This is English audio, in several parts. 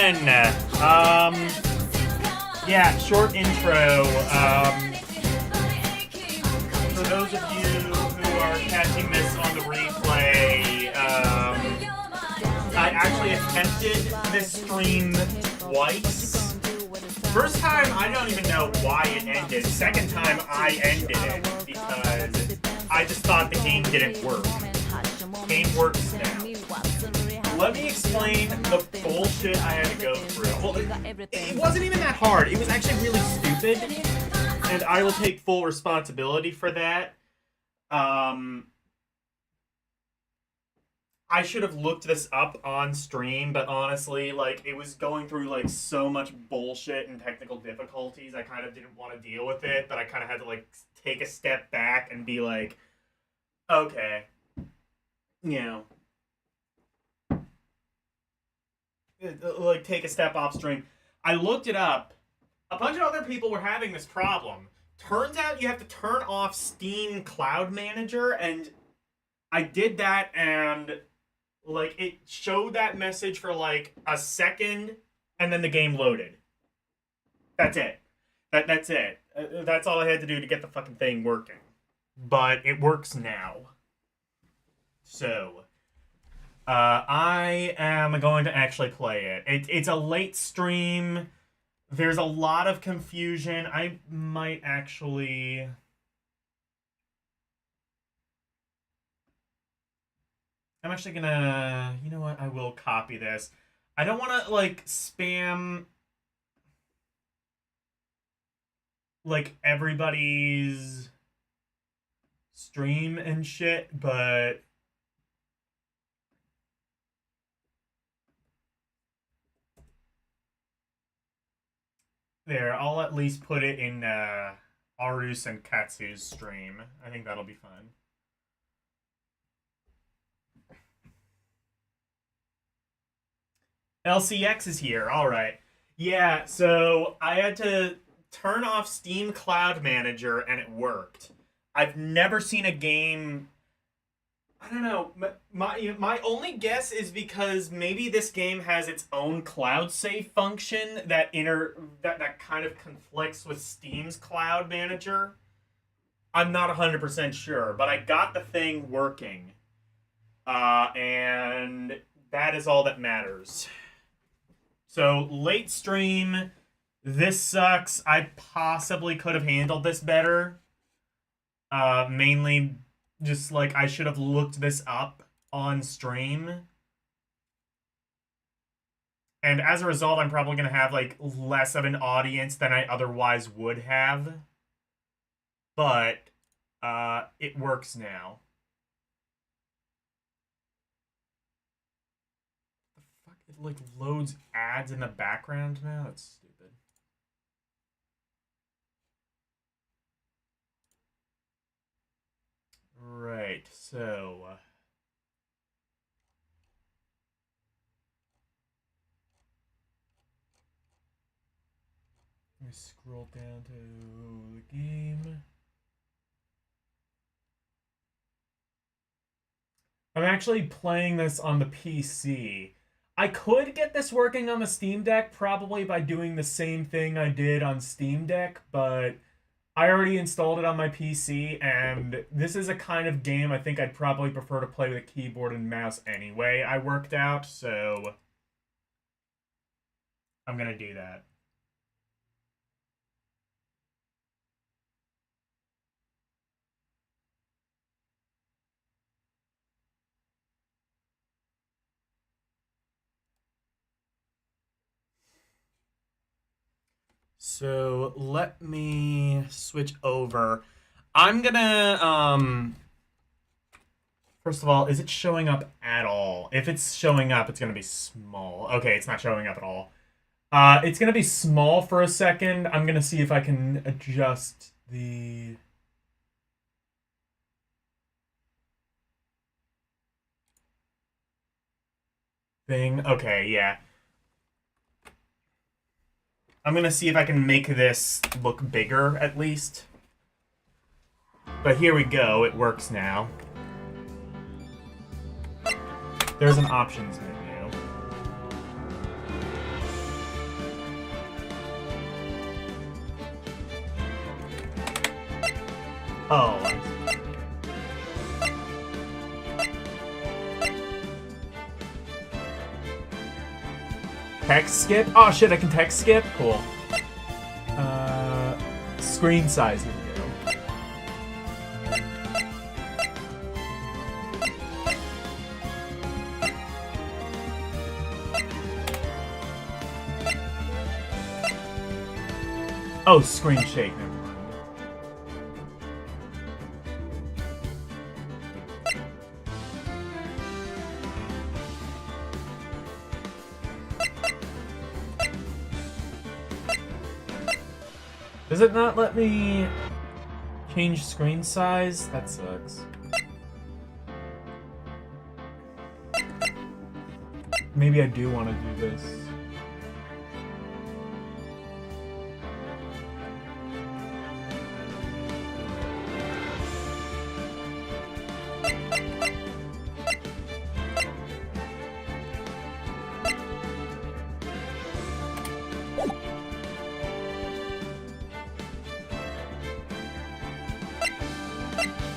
everyone! Yeah, short intro. For those of you who are catching this on the replay, I actually attempted this stream twice. First time, I don't even know why it ended. Second time, I ended it because I just thought the game didn't work. Game works now. Let me explain the bullshit I had to go through. Well, it wasn't even that hard. It was actually really stupid, and I will take full responsibility for that. I should have looked this up on stream, but honestly, like, it was going through, like, so much bullshit and technical difficulties, I kind of didn't want to deal with it, but I kind of had to, like, take a step back and be like, okay, you know, like, take a step off stream. I looked it up. A bunch of other people were having this problem. Turns out you have to turn off Steam Cloud Manager, and I did that, and like, it showed that message for like a second, and then the game loaded. That's it. That's it. That's all I had to do to get the fucking thing working. But it works now. So, I am going to actually play it. It's a late stream. There's a lot of confusion. I might actually... I'm actually gonna... You know what? I will copy this. I don't want to, like, spam... like, everybody's stream and shit, but... There, I'll at least put it in Arus and Katsu's stream. I think that'll be fun. LCX is here. All right. Yeah, so I had to turn off Steam Cloud Manager, and it worked. I've never seen a game... I don't know. My only guess is because maybe this game has its own cloud save function that kind of conflicts with Steam's Cloud Manager. I'm not 100% sure, but I got the thing working. And that is all that matters. So, late stream. This sucks. I possibly could have handled this better. Mainly... just, like, I should have looked this up on stream. And as a result, I'm probably going to have, like, less of an audience than I otherwise would have. But, it works now. The fuck? It, like, loads ads in the background now? That's stupid. Right, so... let me scroll down to the game. I'm actually playing this on the PC. I could get this working on the Steam Deck, probably by doing the same thing I did on Steam Deck, but... I already installed it on my PC, and this is a kind of game I think I'd probably prefer to play with a keyboard and mouse anyway, I worked out, so I'm gonna do that. So let me switch over. I'm gonna, first of all, is it showing up at all? If it's showing up, it's gonna be small. Okay, it's not showing up at all. It's gonna be small for a second. I'm gonna see if I can adjust the... thing. Okay, yeah. I'm gonna see if I can make this look bigger, at least. But here we go, it works now. There's an options menu. Oh. Text skip? Oh shit, I can text skip? Cool. Screen size, here we go. Oh, screen shake, never mind. Does it not let me change screen size? That sucks. Maybe I do want to do this.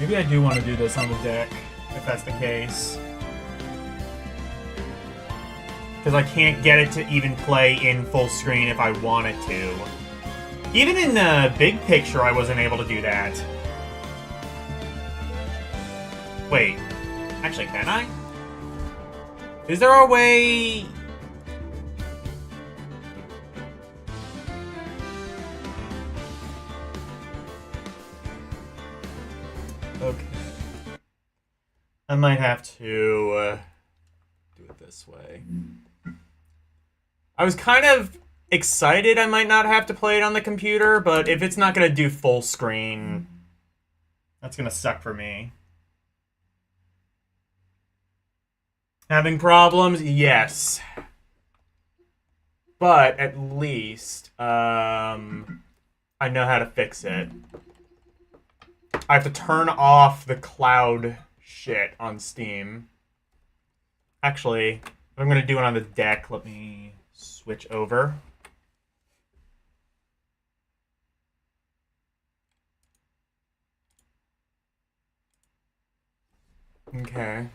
Maybe I do want to do this on the deck, if that's the case. Because I can't get it to even play in full screen if I wanted to. Even in the big picture, I wasn't able to do that. Wait. Actually, can I? Is there a way... Okay. I might have to do it this way. I was kind of excited I might not have to play it on the computer, but if it's not going to do full screen, that's going to suck for me. Having problems? Yes. But at least I know how to fix it. I have to turn off the cloud shit on Steam. Actually, if I'm going to do it on the deck, let me switch over. Okay.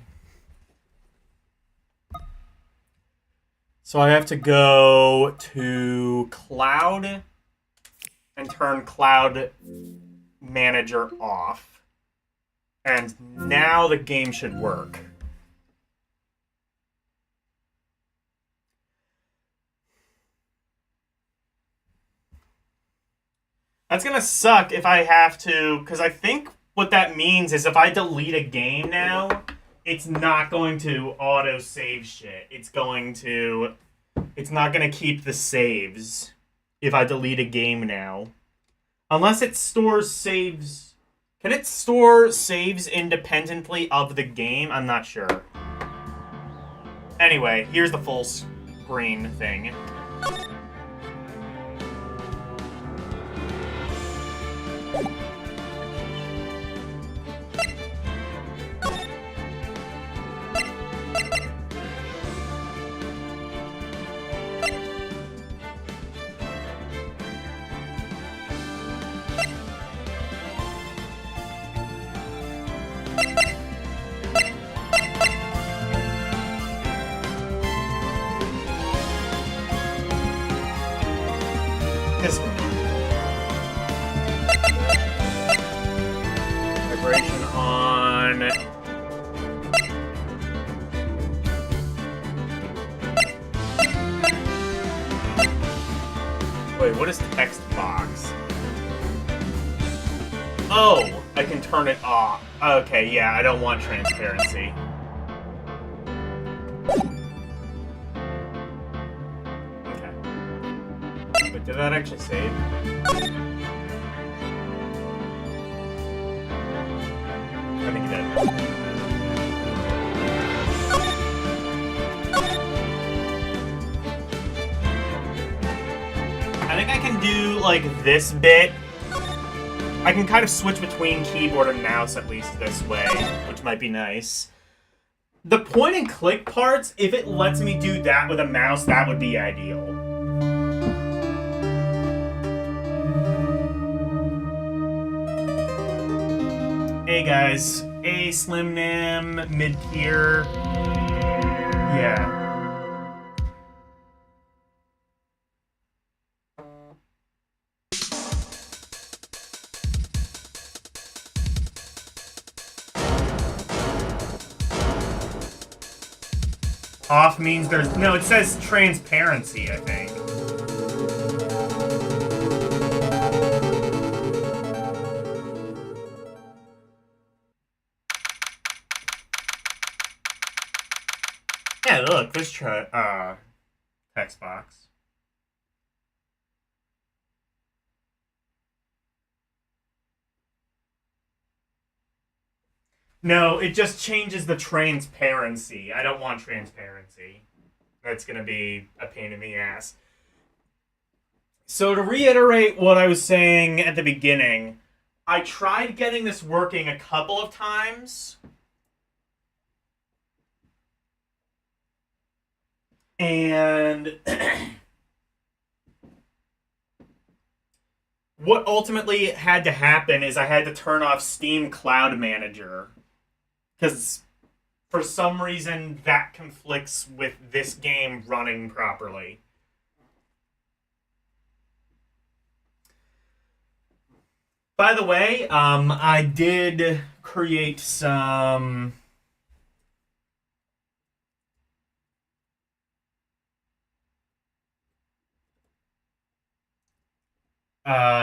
So I have to go to Cloud and turn Cloud Manager off. And now the game should work. That's gonna suck if I have to, because I think what that means is if I delete a game now, it's not going to auto-save shit. It's not gonna keep the saves if I delete a game now. Unless it stores saves... Can it store saves independently of the game? I'm not sure. Anyway, here's the full screen thing. Vibration on. Wait, what is text box? Oh, I can turn it off. Okay, yeah, I don't want transparency. Okay. But did that actually save? I think it did. I think I can do, like, this bit. I can kind of switch between keyboard and mouse, at least this way, which might be nice. The point and click parts, if it lets me do that with a mouse, that would be ideal. Hey guys, A Slim Nim, mid tier. Yeah. Off means there's no. It says transparency, I think. Yeah, look, this text box. No, it just changes the transparency. I don't want transparency. That's gonna be a pain in the ass. So to reiterate what I was saying at the beginning, I tried getting this working a couple of times. And what ultimately had to happen is I had to turn off Steam Cloud Manager. Because for some reason that conflicts with this game running properly. By the way, I did create some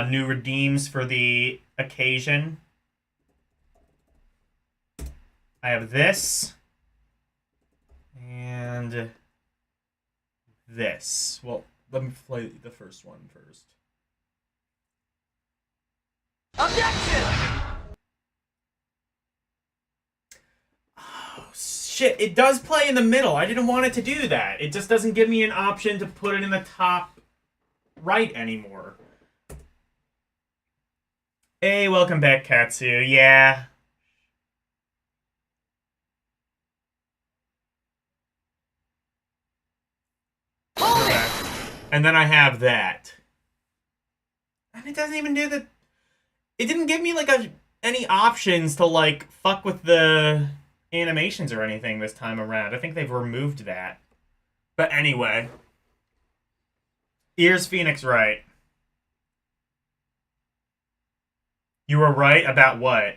new redeems for the occasion. I have this and this. Well, let me play the first one first. Objection! Oh, shit. It does play in the middle. I didn't want it to do that. It just doesn't give me an option to put it in the top right anymore. Hey, welcome back, Katsu. Yeah. And then I have that. And it doesn't even do the... It didn't give me, like, any options to, like, fuck with the animations or anything this time around. I think they've removed that. But anyway. Here's Phoenix Wright. You were right about what?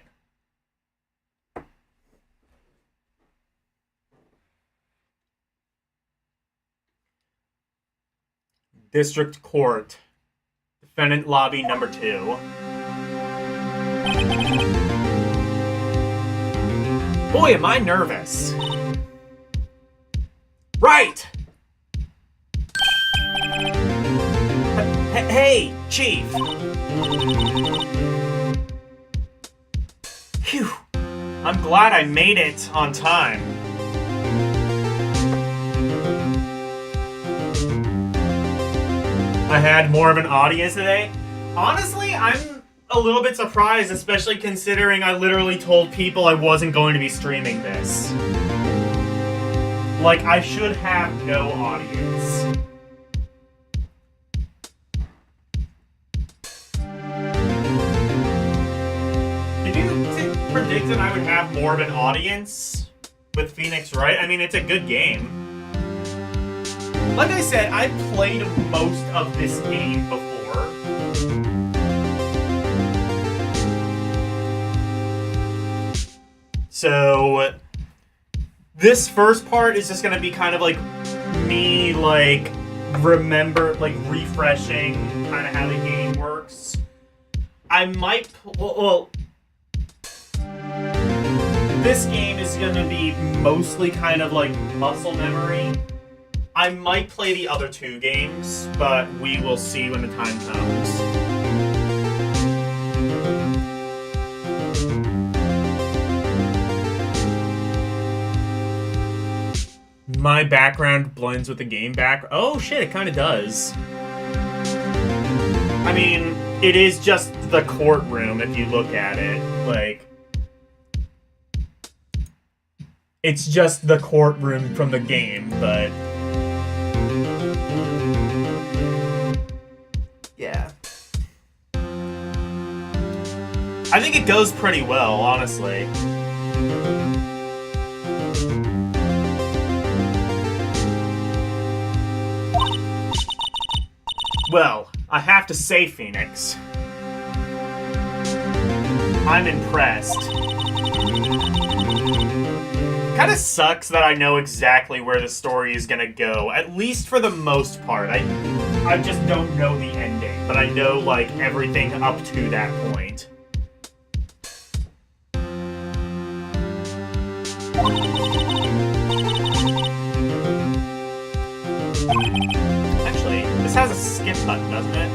District Court. Defendant Lobby number 2. Boy, am I nervous. Right! Hey, Chief. Phew. I'm glad I made it on time. I had more of an audience today. Honestly, I'm a little bit surprised, especially considering I literally told people I wasn't going to be streaming this. Like, I should have no audience. Did you predict that I would have more of an audience with Phoenix Wright? I mean, it's a good game. Like I said, I played most of this game before. So, this first part is just gonna be kind of like me, like, refreshing kind of how the game works. I might, well, this game is gonna be mostly kind of like muscle memory. I might play the other 2 games, but we will see when the time comes. My background blends with the game back. Oh shit, it kind of does. I mean, it is just the courtroom if you look at it. Like, it's just the courtroom from the game, but yeah. I think it goes pretty well, honestly. Well, I have to say, Phoenix, I'm impressed. Kinda sucks that I know exactly where the story is gonna go, at least for the most part. I just don't know the ending, but I know, like, everything up to that point. Actually, this has a skip button, doesn't it?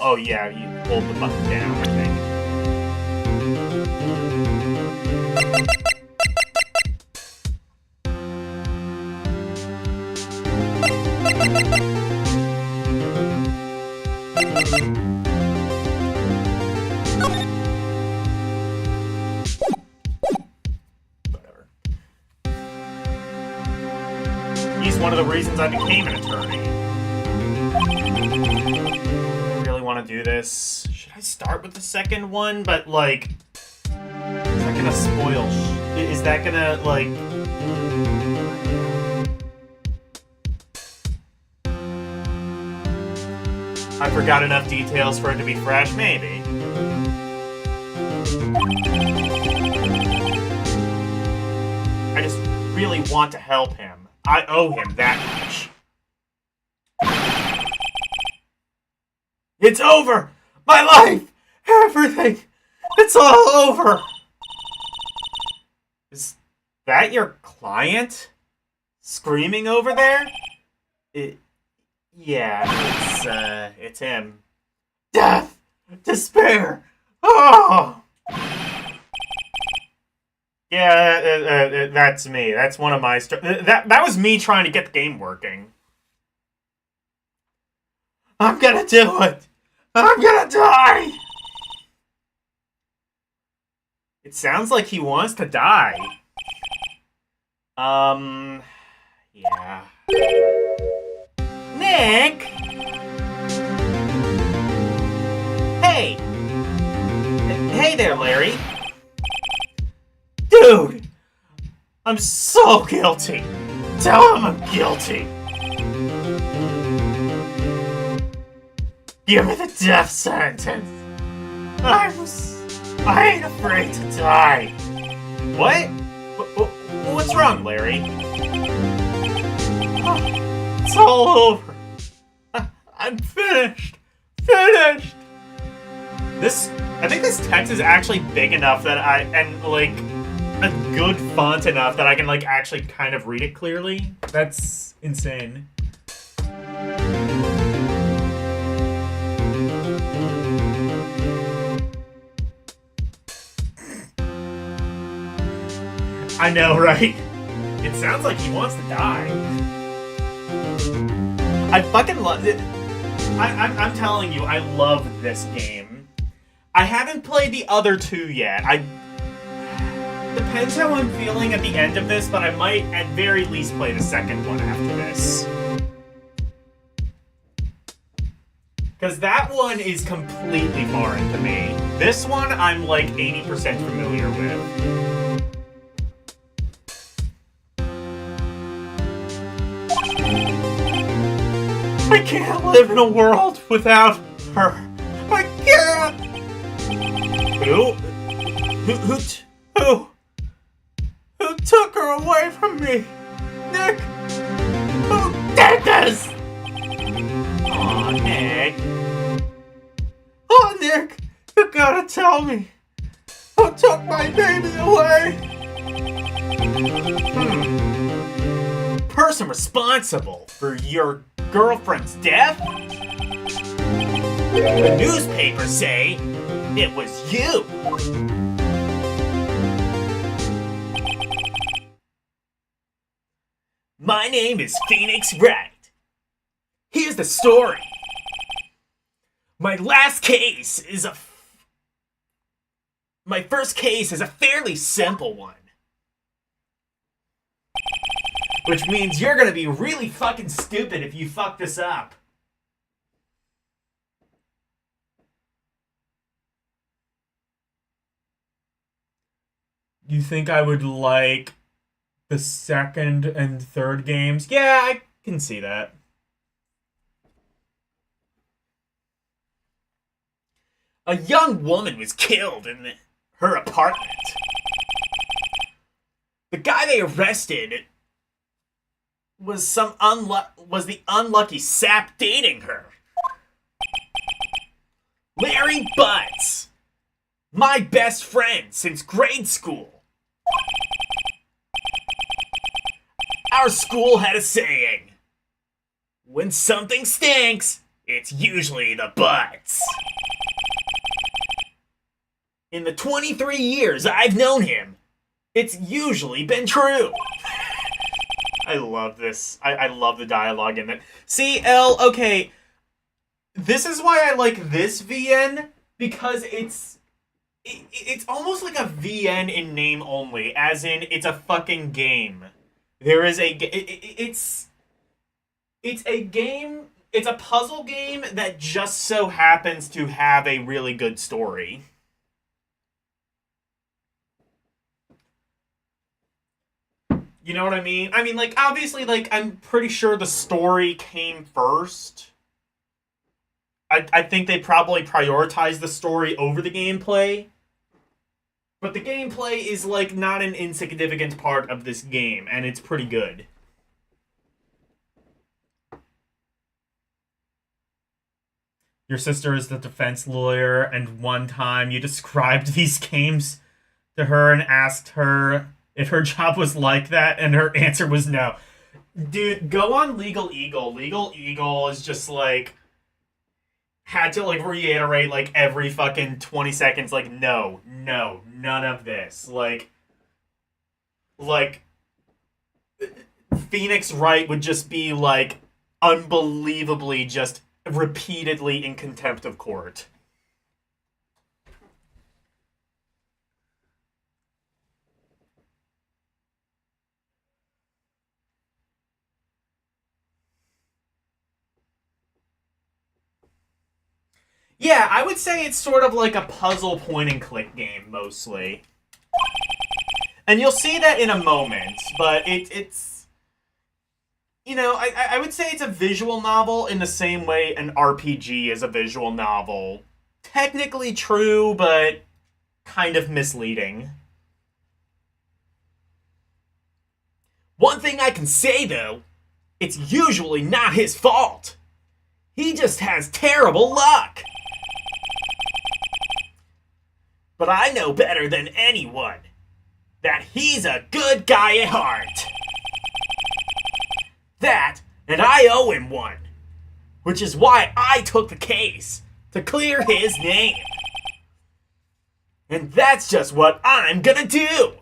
Oh yeah, you hold the button down, I think. Whatever. He's one of the reasons I became an attorney. Want to do this. Should I start with the second one? But, like, is that gonna spoil? Is that gonna, like... I forgot enough details for it to be fresh? Maybe. I just really want to help him. I owe him that much. It's over! My life! Everything! It's all over! Is that your client? Screaming over there? Yeah, it's him. Death! Despair! Oh! Yeah, that's me. That's one of my... That was me trying to get the game working. I'm gonna do it! I'm gonna die! It sounds like he wants to die. Yeah. Nick! Hey! Hey there, Larry. Dude! I'm so guilty! Tell him I'm guilty! Give me the death sentence! I ain't afraid to die! What? What's wrong, Larry? It's all over. I'm finished! Finished! I think this text is actually big enough that like, a good font enough that I can, like, actually kind of read it clearly. That's insane. I know, right? It sounds like he wants to die. I fucking love it. I'm telling you, I love this game. I haven't played the other two yet. Depends how I'm feeling at the end of this, but I might at very least play the second one after this. Because that one is completely foreign to me. This one, I'm like 80% familiar with. I can't live in a world without her. I can't! Who took her away from me? Nick! Who did this? Aw, Nick. Oh, Nick! You gotta tell me. Who took my baby away? Person responsible for your girlfriend's death? The newspapers say it was you. My name is Phoenix Wright. Here's the story. My last case is a My first case is a fairly simple one. Which means you're gonna be really fucking stupid if you fuck this up. You think I would like the second and third games? Yeah, I can see that. A young woman was killed in her apartment. The guy they arrested was the unlucky sap dating her. Larry Butts, my best friend since grade school. Our school had a saying: when something stinks, it's usually the butts. In the 23 years I've known him, it's usually been true. I love this. I love the dialogue in it. See, L, okay. This is why I like this VN, because it's almost like a VN in name only, as in it's a fucking game. There is it's a game, it's a puzzle game that just so happens to have a really good story. You know what I mean? I mean, like, obviously, like, I'm pretty sure the story came first. I think they probably prioritized the story over the gameplay. But the gameplay is, like, not an insignificant part of this game, and it's pretty good. Your sister is the defense lawyer, and one time you described these games to her and asked her if her job was like that, and her answer was no. Dude, go on Legal Eagle. Legal Eagle is just, like, had to, like, reiterate, like, every fucking 20 seconds, like, no, none of this. Like, Phoenix Wright would just be, like, unbelievably just repeatedly in contempt of court. Yeah, I would say it's sort of like a puzzle point-and-click game, mostly. And you'll see that in a moment, but it's... You know, I would say it's a visual novel in the same way an RPG is a visual novel. Technically true, but kind of misleading. One thing I can say, though, it's usually not his fault. He just has terrible luck. But I know better than anyone that he's a good guy at heart. That, and I owe him one, which is why I took the case, to clear his name. And that's just what I'm gonna do.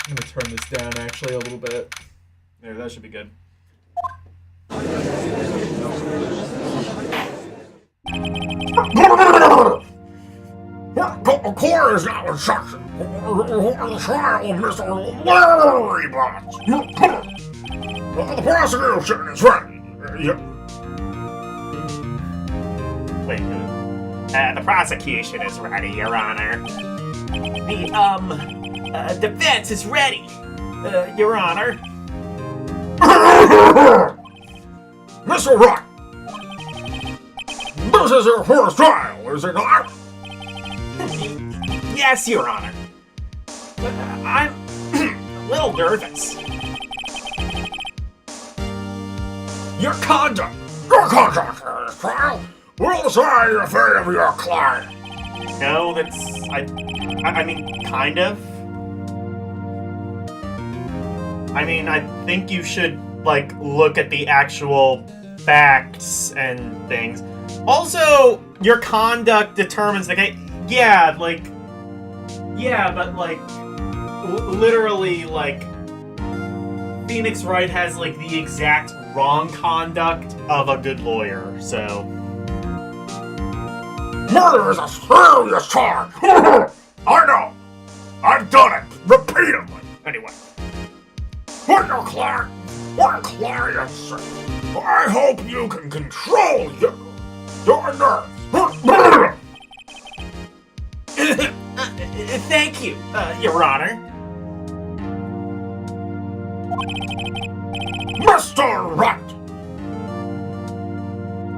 I'm gonna turn this down actually a little bit. There, that should be good. The court is now in session for the trial of Mr. Larry Butts. The prosecution is ready. Wait, the prosecution is ready, Your Honor. The defense is ready, Your Honor. Mr. Wright, this is your first trial, is it not? Yes, Your Honor. But I'm a little nervous. Your conduct in this trial will decide the fate of your client. No, that's... I mean, kind of. I mean, I think you should, like, look at the actual facts and things. Also, your conduct determines the case. Yeah, like... Yeah, but, like, literally, like, Phoenix Wright has, like, the exact wrong conduct of a good lawyer, so... Murder is a serious charge! I know! I've done it repeatedly! Anyway, for your clients, I hope you can control your nerves! Thank you, Your Honor. Mr. Wright!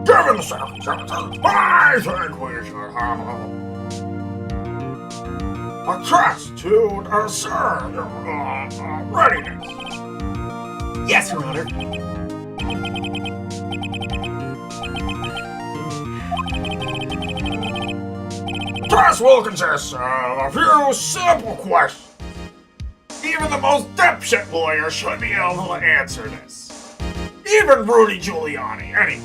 Given the circumstances, I think we should have a test to assure your readiness. Yes, Your Honor. The test will consist of a few simple questions. Even the most dipshit lawyer should be able to answer this. Even Rudy Giuliani, anyway.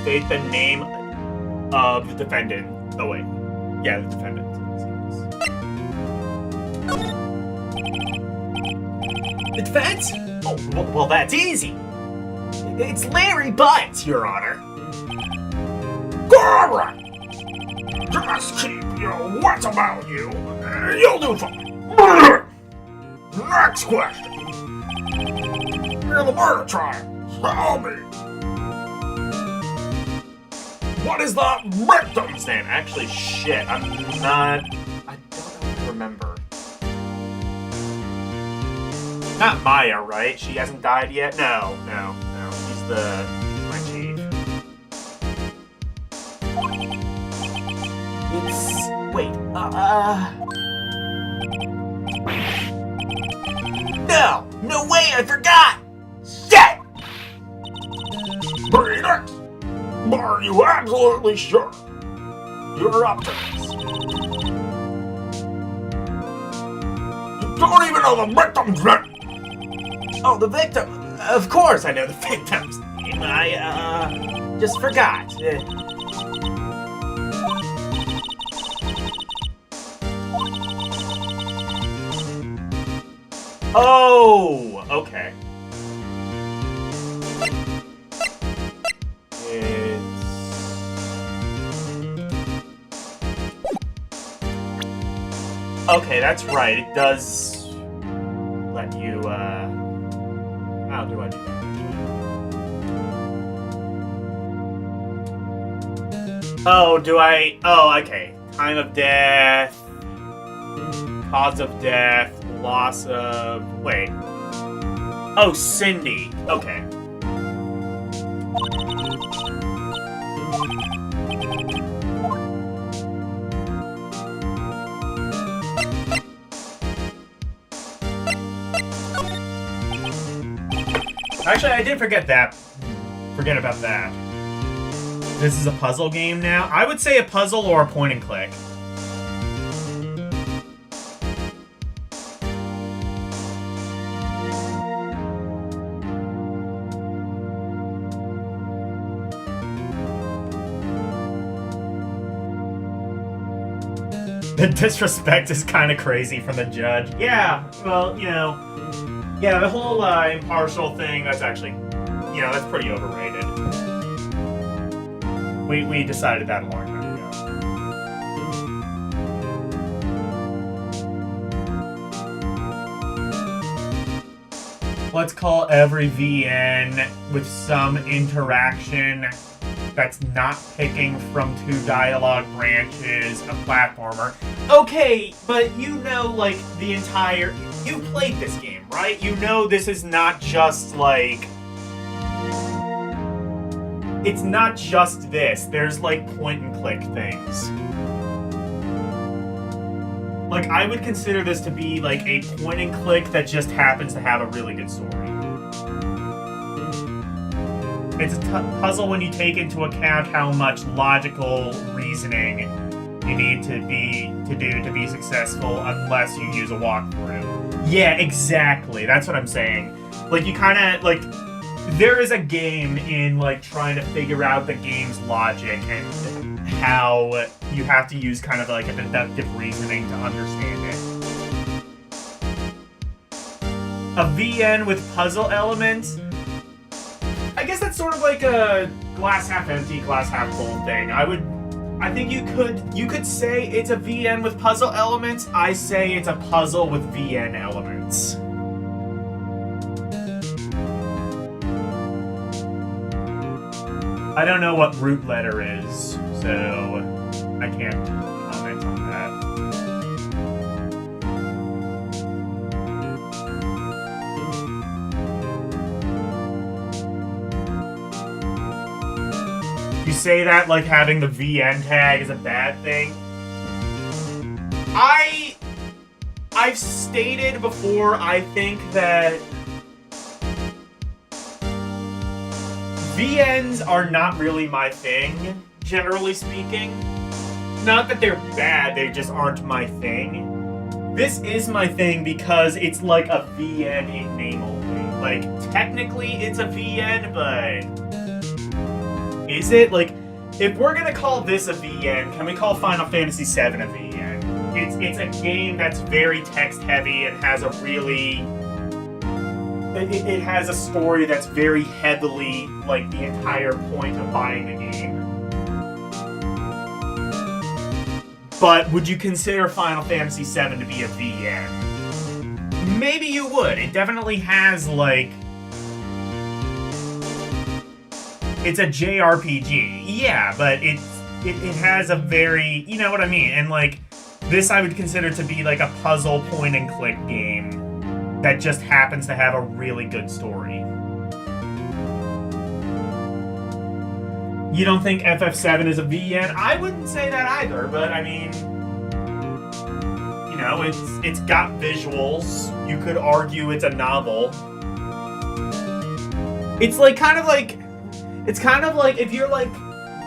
State the name of the defendant. Oh, wait. Yeah, the defendant. The defense? Oh, well, that's easy. It's Larry Butts, Your Honor. Alright! Just keep your wits about you, and you'll do fine. Next question. In the murder trial, tell me, what is the victim's name? Actually, shit, I don't remember. Not Maya, right? She hasn't died yet? No. She's my chief. Wait, No way, I forgot! Shit! Phoenix, are you absolutely sure you're up to this? You don't even know the victim's name! Oh, the victim! Of course I know the victim's name. I, just forgot. Oh, okay. Okay, that's right. It does let you, how do I do that? Oh, do I? Oh, okay. Time of death, cause of death, loss of... Wait. Oh, Cindy. Okay. Actually, I did forget that. Forget about that. This is a puzzle game now? I would say a puzzle or a point and click. The disrespect is kind of crazy from the judge. Yeah, well, you know... Yeah, the whole impartial thing, that's actually... You know, that's pretty overrated. We decided that a long time ago. Let's call every VN with some interaction that's not picking from 2 dialogue branches a platformer. Okay, but you know, like, the entire... You played this game, right? You know this is not just, like... It's not just this. There's, like, point-and-click things. Like, I would consider this to be, like, a point-and-click that just happens to have a really good story. It's a puzzle when you take into account how much logical reasoning you need to do to be successful unless you use a walkthrough. Yeah, exactly. That's what I'm saying. Like, you kind of, like... there is a game in, like, trying to figure out the game's logic and how you have to use kind of like a deductive reasoning to understand it. A VN with puzzle elements? I guess that's sort of like a glass half empty, glass half full thing. I think you could say it's a VN with puzzle elements. I say it's a puzzle with VN elements. I don't know what root letter is, so I can't comment on that. You say that like having the VN tag is a bad thing. I've stated before, I think that VNs are not really my thing, generally speaking. Not that they're bad, they just aren't my thing. This is my thing because it's like a VN in name only. Like, technically it's a VN, but is it? Like, if we're gonna call this a VN, can we call Final Fantasy VII a VN? It's a game that's very text-heavy and has a really... It has a story that's very heavily, like, the entire point of buying the game. But would you consider Final Fantasy VII to be a VN? Maybe you would. It definitely has, like... It's a JRPG. Yeah, but it has a very... You know what I mean? And, like, this I would consider to be, like, a puzzle point-and-click game that just happens to have a really good story. You don't think FF7 is a VN? I wouldn't say that either, but I mean, you know, it's got visuals. You could argue it's a novel. It's like kind of like if you're like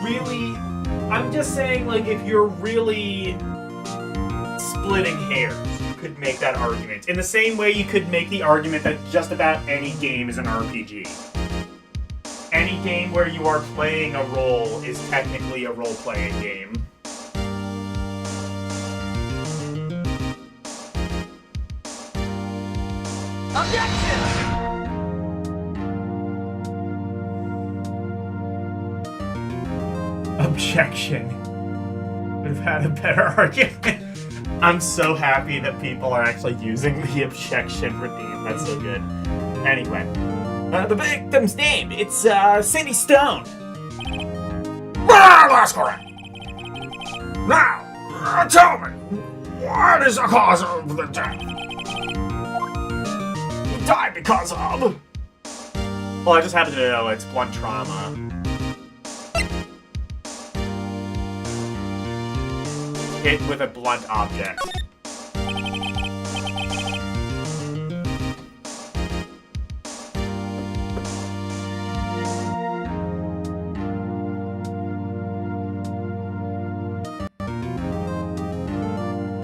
really, I'm just saying, like, if you're really splitting hairs, could make that argument. In the same way you could make the argument that just about any game is an RPG. Any game where you are playing a role is technically a role-playing game. Objection! Objection. Would have had a better argument. I'm so happy that people are actually using the objection redeem. That's so good. Anyway. The victim's name, it's Cindy Stone. That's correct. Now, tell me, what is the cause of the death? He died because of... Well, I just happen to know it's blunt trauma. Hit with a blunt object.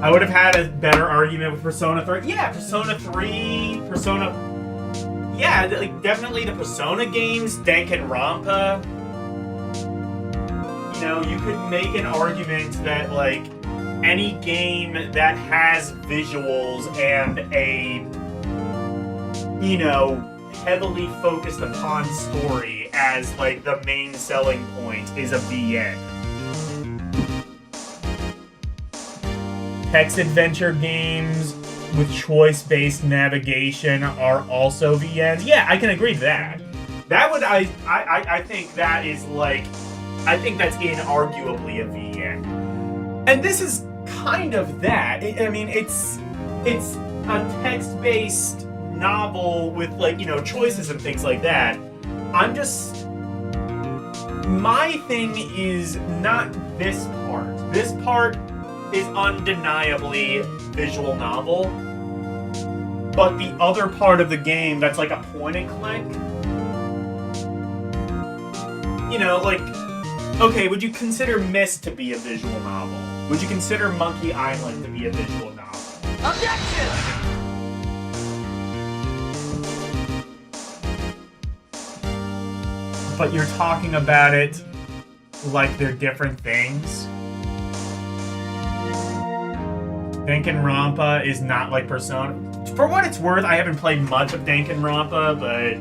I would have had a better argument with Persona 3. Yeah, Persona 3, yeah, like, definitely the Persona games, Danganronpa. You know, you could make an argument that, like, any game that has visuals and a, you know, heavily focused upon story as, like, the main selling point is a VN. Text adventure games with choice-based navigation are also VNs. Yeah, I can agree to that. That would, I think that is, like, I think that's inarguably a VN. And this is kind of that. I mean, it's a text-based novel with, like, you know, choices and things like that. My thing is not this part. This part is undeniably visual novel. But the other part of the game that's like a point and click, you know, like, okay, would you consider Myst to be a visual novel? Would you consider Monkey Island to be a visual novel? Objection! but you're talking about it like they're different things. Danganronpa is not like Persona. For what it's worth, I haven't played much of Danganronpa, but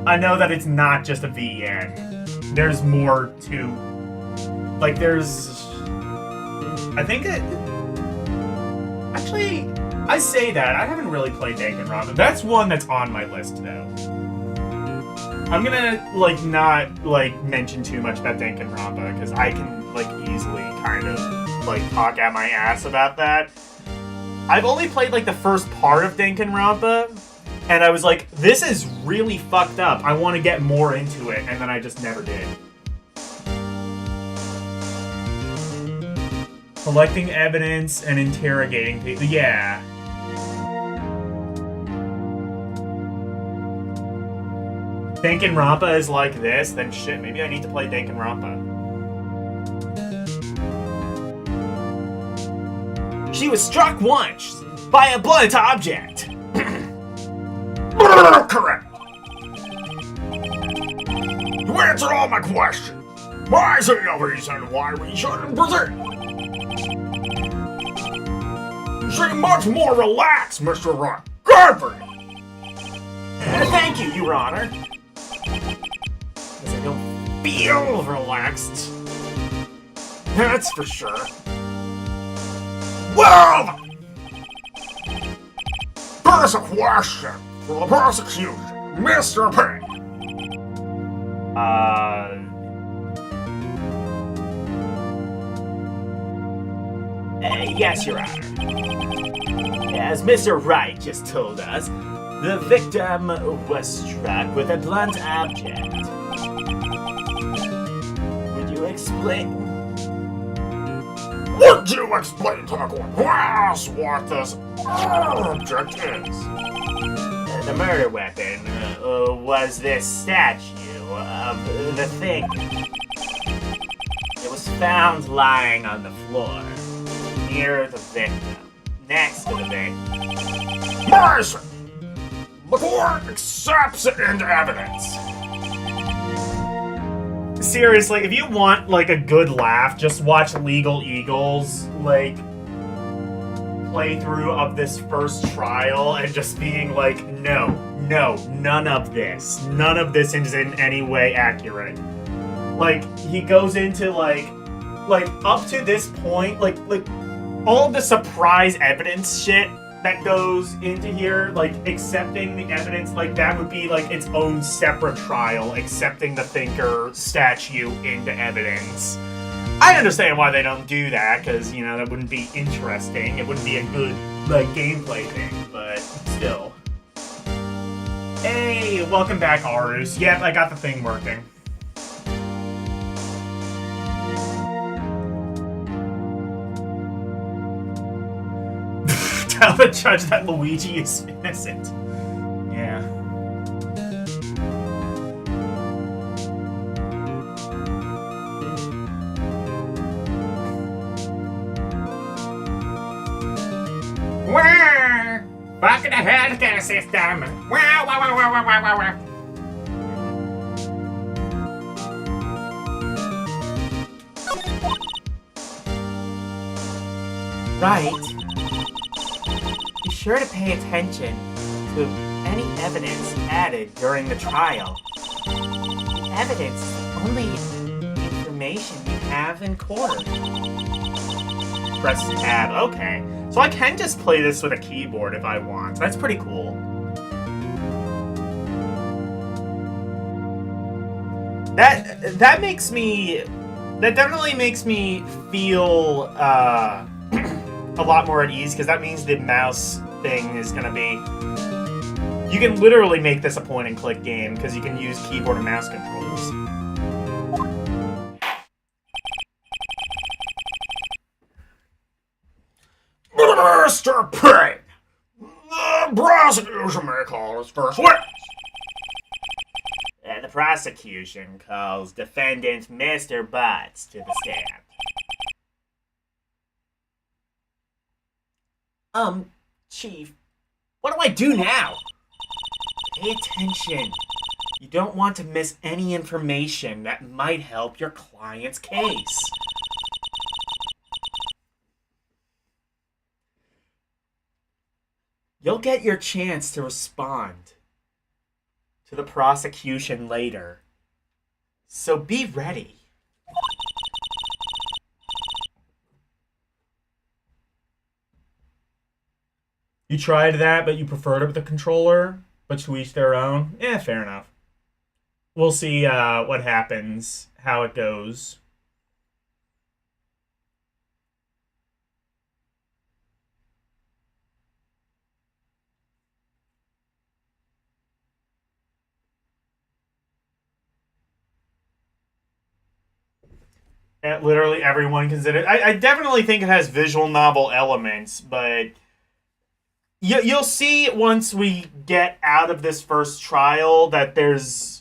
I know that it's not just a VN. There's more to... Like, there's... I think it... Actually, I say that. I haven't really played Danganronpa. That's one that's on my list, though. I'm gonna, like, not, like, mention too much about Danganronpa, because I can, like, easily kind of, like, talk at my ass about that. I've only played, like, the first part of Danganronpa, and I was like, this is really fucked up. I want to get more into it, and then I just never did. Collecting evidence and interrogating people. Yeah. Danganronpa is like this, then shit, maybe I need to play Danganronpa. She was struck once by a blunt object. Correct. You answered all my questions. Why is it no reason why we shouldn't proceed? You seem much more relaxed, Mr. Wright. Good for you. Thank you, Your Honor. Because I don't feel relaxed. That's for sure. Well, there's a question for the prosecution, Mr. Payne. Yes, Your Honor. As Mr. Wright just told us, the victim was struck with a blunt object. Would you explain? Would you explain to the court class what this object is? The murder weapon was this statue of the thing. It was found lying on the floor, near the victim, next to the victim. Mercy! The court accepts it into evidence. Seriously, if you want, like, a good laugh, just watch Legal Eagles, like, playthrough of this first trial and just being like, no, none of this. None of this is in any way accurate. Like, he goes into, like, up to this point, like, all of the surprise evidence shit that goes into here, like, accepting the evidence, like, that would be, like, its own separate trial, accepting the Thinker statue into evidence. I understand why they don't do that, because, you know, that wouldn't be interesting. It wouldn't be a good, like, gameplay thing, but still. Hey, welcome back, Arus. Yep, I got the thing working. Tell the judge that Luigi is innocent. Yeah. Wah! Back in the healthcare system. Wah, wah, wah, wah, wah, wah, wah. Right. Be sure to pay attention to any evidence added during the trial. The evidence is only information you have in court. Press tab. Okay. So I can just play this with a keyboard if I want. That's pretty cool. That makes me... That definitely makes me feel a lot more at ease, because that means the mouse thing is going to be... You can literally make this a point-and-click game, because you can use keyboard and mouse controls. Mr. Payne, the prosecution may call his first witness. The prosecution calls defendant Mr. Butts to the stand. Chief, what do I do now? Pay attention. You don't want to miss any information that might help your client's case. You'll get your chance to respond to the prosecution later. So be ready. You tried that, but you preferred it with the controller? But to each their own? Fair enough. We'll see what happens, how it goes. Literally everyone considered. I definitely think it has visual novel elements, but you'll see once we get out of this first trial that there's...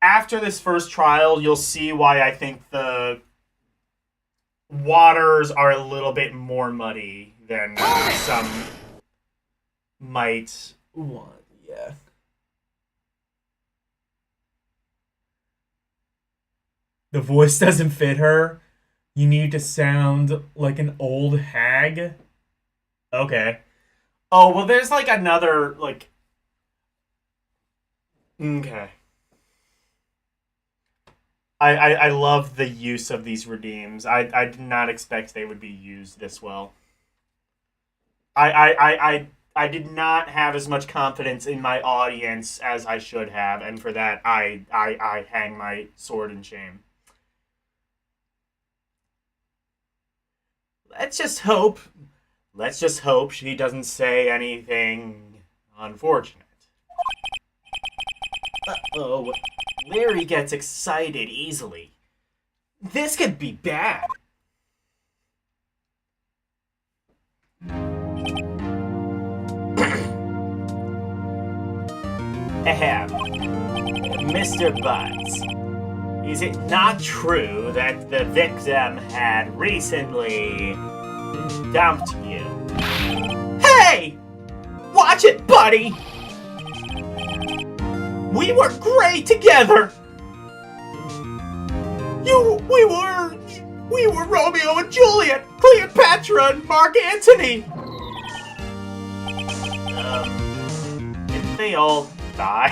After this first trial, you'll see why I think the waters are a little bit more muddy than some might want. Yeah. The voice doesn't fit her. You need to sound like an old hag. Okay. Oh, well, there's like another, like... Okay. I love the use of these redeems. I did not expect they would be used this well. I did not have as much confidence in my audience as I should have, and for that I hang my sword in shame. Let's just hope she doesn't say anything unfortunate. Uh-oh. Larry gets excited easily. This could be bad. Ahem. Mr. Butts, is it not true that the victim had recently dumped you? Hey! Watch it, buddy! We were great together! We were Romeo and Juliet, Cleopatra and Mark Antony! Didn't they all die?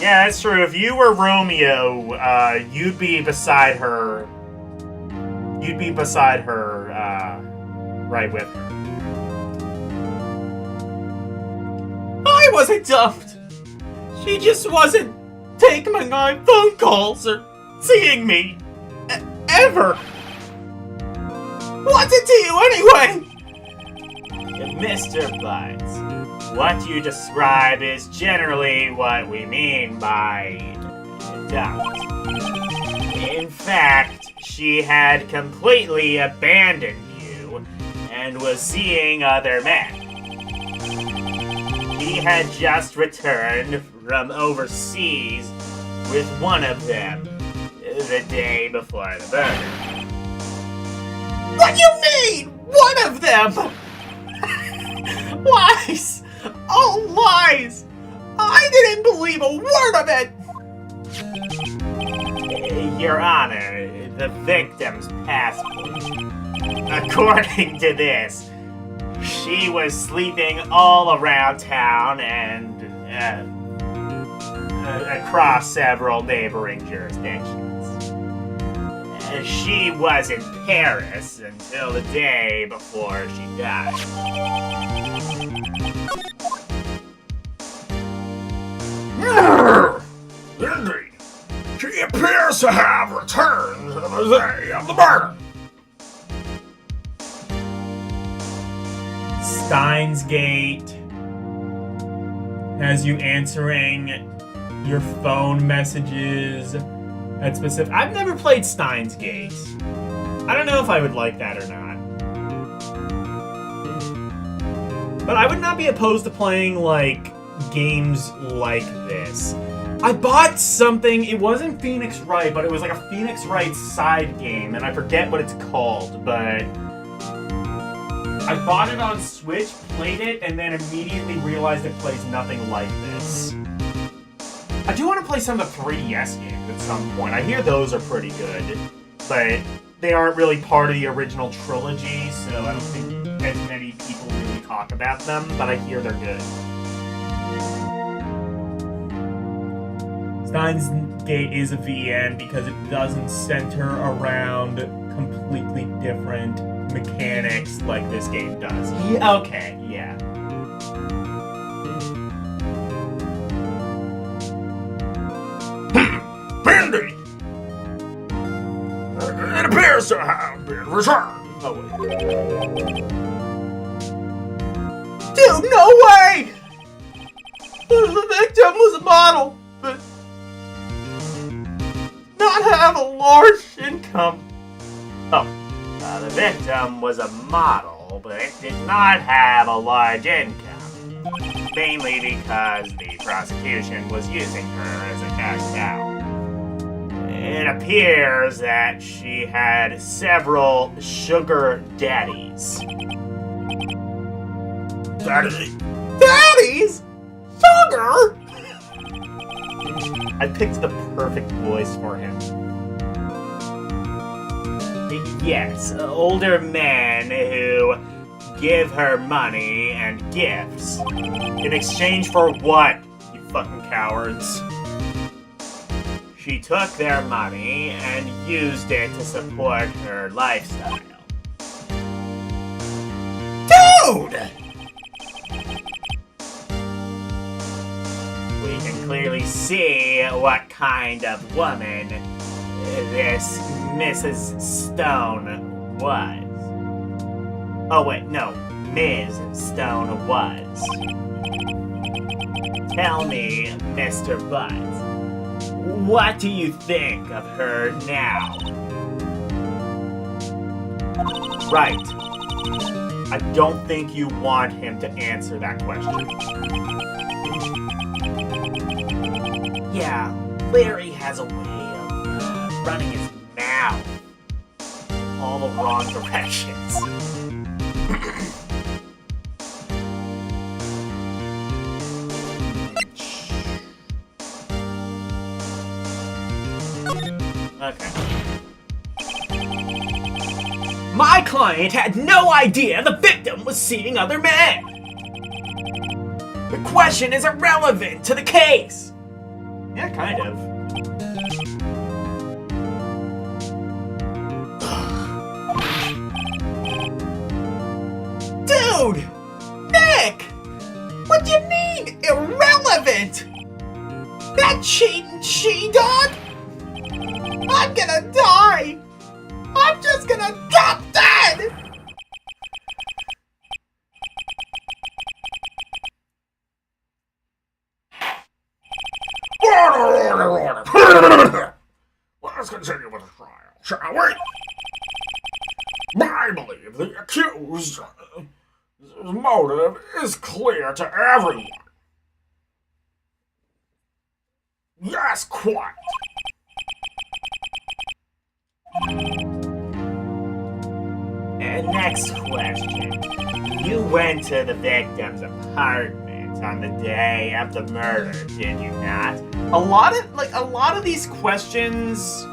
Yeah, that's true. If you were Romeo, you'd be beside her. You'd be beside her, right with her. I wasn't dumped! She just wasn't taking my phone calls or seeing me. Ever! What's it to you anyway? Mr. Butts, what you describe is generally what we mean by dumped. In fact, she had completely abandoned you and was seeing other men. She had just returned from overseas with one of them the day before the murder. What do you mean, one of them? Lies! All lies! I didn't believe a word of it! Your Honor, the victim's passport. According to this, she was sleeping all around town and across several neighboring jurisdictions. She was in Paris until the day before she died. Indeed. She appears to have returned to the day of the murder. Steins Gate has you answering your phone messages at specific... I've never played Steins Gate. I don't know if I would like that or not. But I would not be opposed to playing, like, games like this. I bought something, it wasn't Phoenix Wright, but it was like a Phoenix Wright side game, and I forget what it's called, but I bought it on Switch, played it, and then immediately realized it plays nothing like this. I do want to play some of the 3DS games at some point. I hear those are pretty good, but they aren't really part of the original trilogy, so I don't think as many people really talk about them, but I hear they're good. Steins Gate is a VN because it doesn't center around completely different mechanics like this game does. Yeah, okay, yeah. Bendy! It appears to have been returned. Oh, wait. Dude, no way! The victim was a model, but not have a large income. Oh, the victim was a model, but it did not have a large income. Mainly because the prosecution was using her as a cash cow. It appears that she had several sugar daddies. Daddies? Sugar? I picked the perfect voice for him. Yes, older men who give her money and gifts. In exchange for what, you fucking cowards? She took their money and used it to support her lifestyle. Dude! We can clearly see what kind of woman this Mrs. Stone was. Oh wait, no, Ms. Stone was. Tell me, Mr. Buzz, what do you think of her now? Right. I don't think you want him to answer that question. Yeah, Larry has a way of running his mouth all the wrong directions. Okay. My client had no idea the victim was seeing other men. The question is irrelevant to the case. Yeah, kind of. Dude! Nick! What do you mean, irrelevant? That cheating she-dog? I'm gonna die! I'm just gonna drop dead! Order! Let's continue with the trial, shall we? I believe the accused's motive is clear to everyone. Yes, quite. And next question. You went to the victim's apartment on the day of the murder, did you not? A lot of these questions.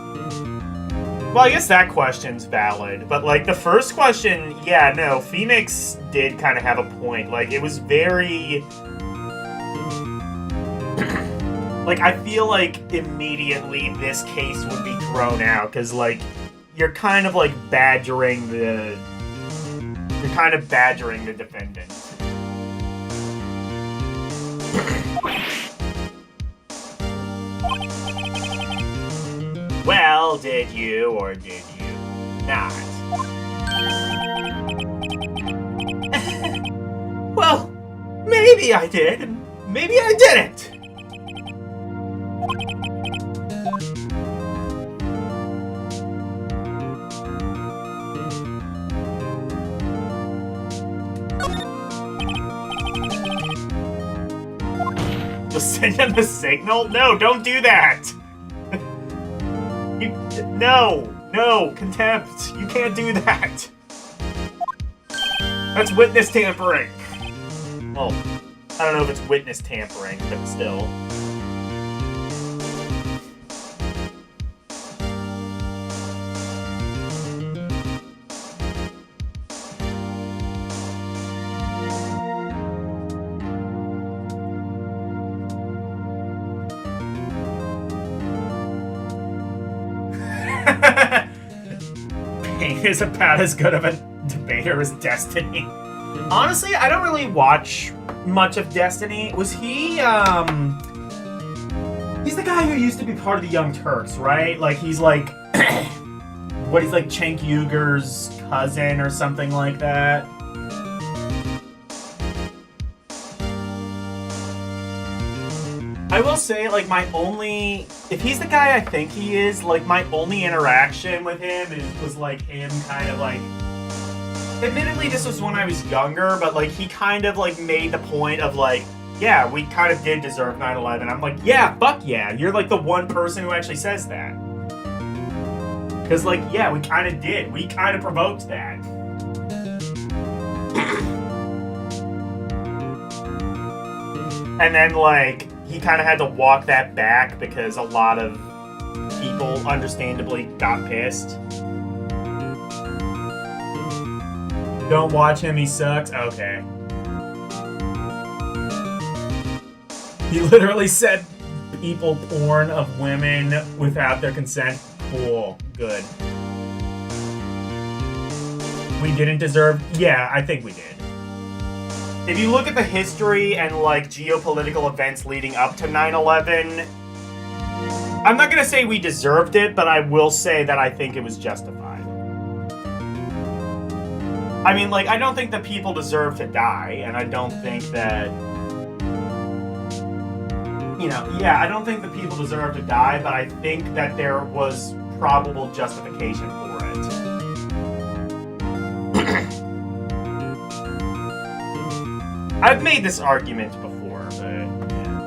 Well, I guess that question's valid, but like the first question, yeah, no, Phoenix did kind of have a point. Like it was very. Like, I feel like immediately this case would be thrown out, because, like, you're kind of, like, badgering the defendant. Well, did you or did you not? Well, maybe I did, and maybe I didn't. Just send him the signal? No, don't do that! No, contempt. You can't do that. That's witness tampering. Well, I don't know if it's witness tampering, but still. Pain is about as good of a debater as Destiny. Honestly, I don't really watch much of Destiny. Was he, he's the guy who used to be part of the Young Turks, right? Like, he's like, what, he's like Cenk Uyghur's cousin or something like that? I will say, like, if he's the guy I think he is, like, my only interaction with him was, like, him kind of, like, admittedly, this was when I was younger, but, like, he kind of, like, made the point of, like, yeah, we kind of did deserve 9/11. I'm like, yeah, fuck yeah, you're, like, the one person who actually says that. Because, like, yeah, we kind of did. We kind of provoked that. And then, like, he kind of had to walk that back because a lot of people, understandably, got pissed. Don't watch him, he sucks? Okay. He literally said people porn of women without their consent. Cool. Good. We didn't deserve... Yeah, I think we did. If you look at the history and, like, geopolitical events leading up to 9/11, I'm not gonna say we deserved it, but I will say that I think it was justified. I mean, like, I don't think that people deserve to die, and I don't think that... You know, yeah, I don't think that people deserve to die, but I think that there was probable justification for it. I've made this argument before, but yeah.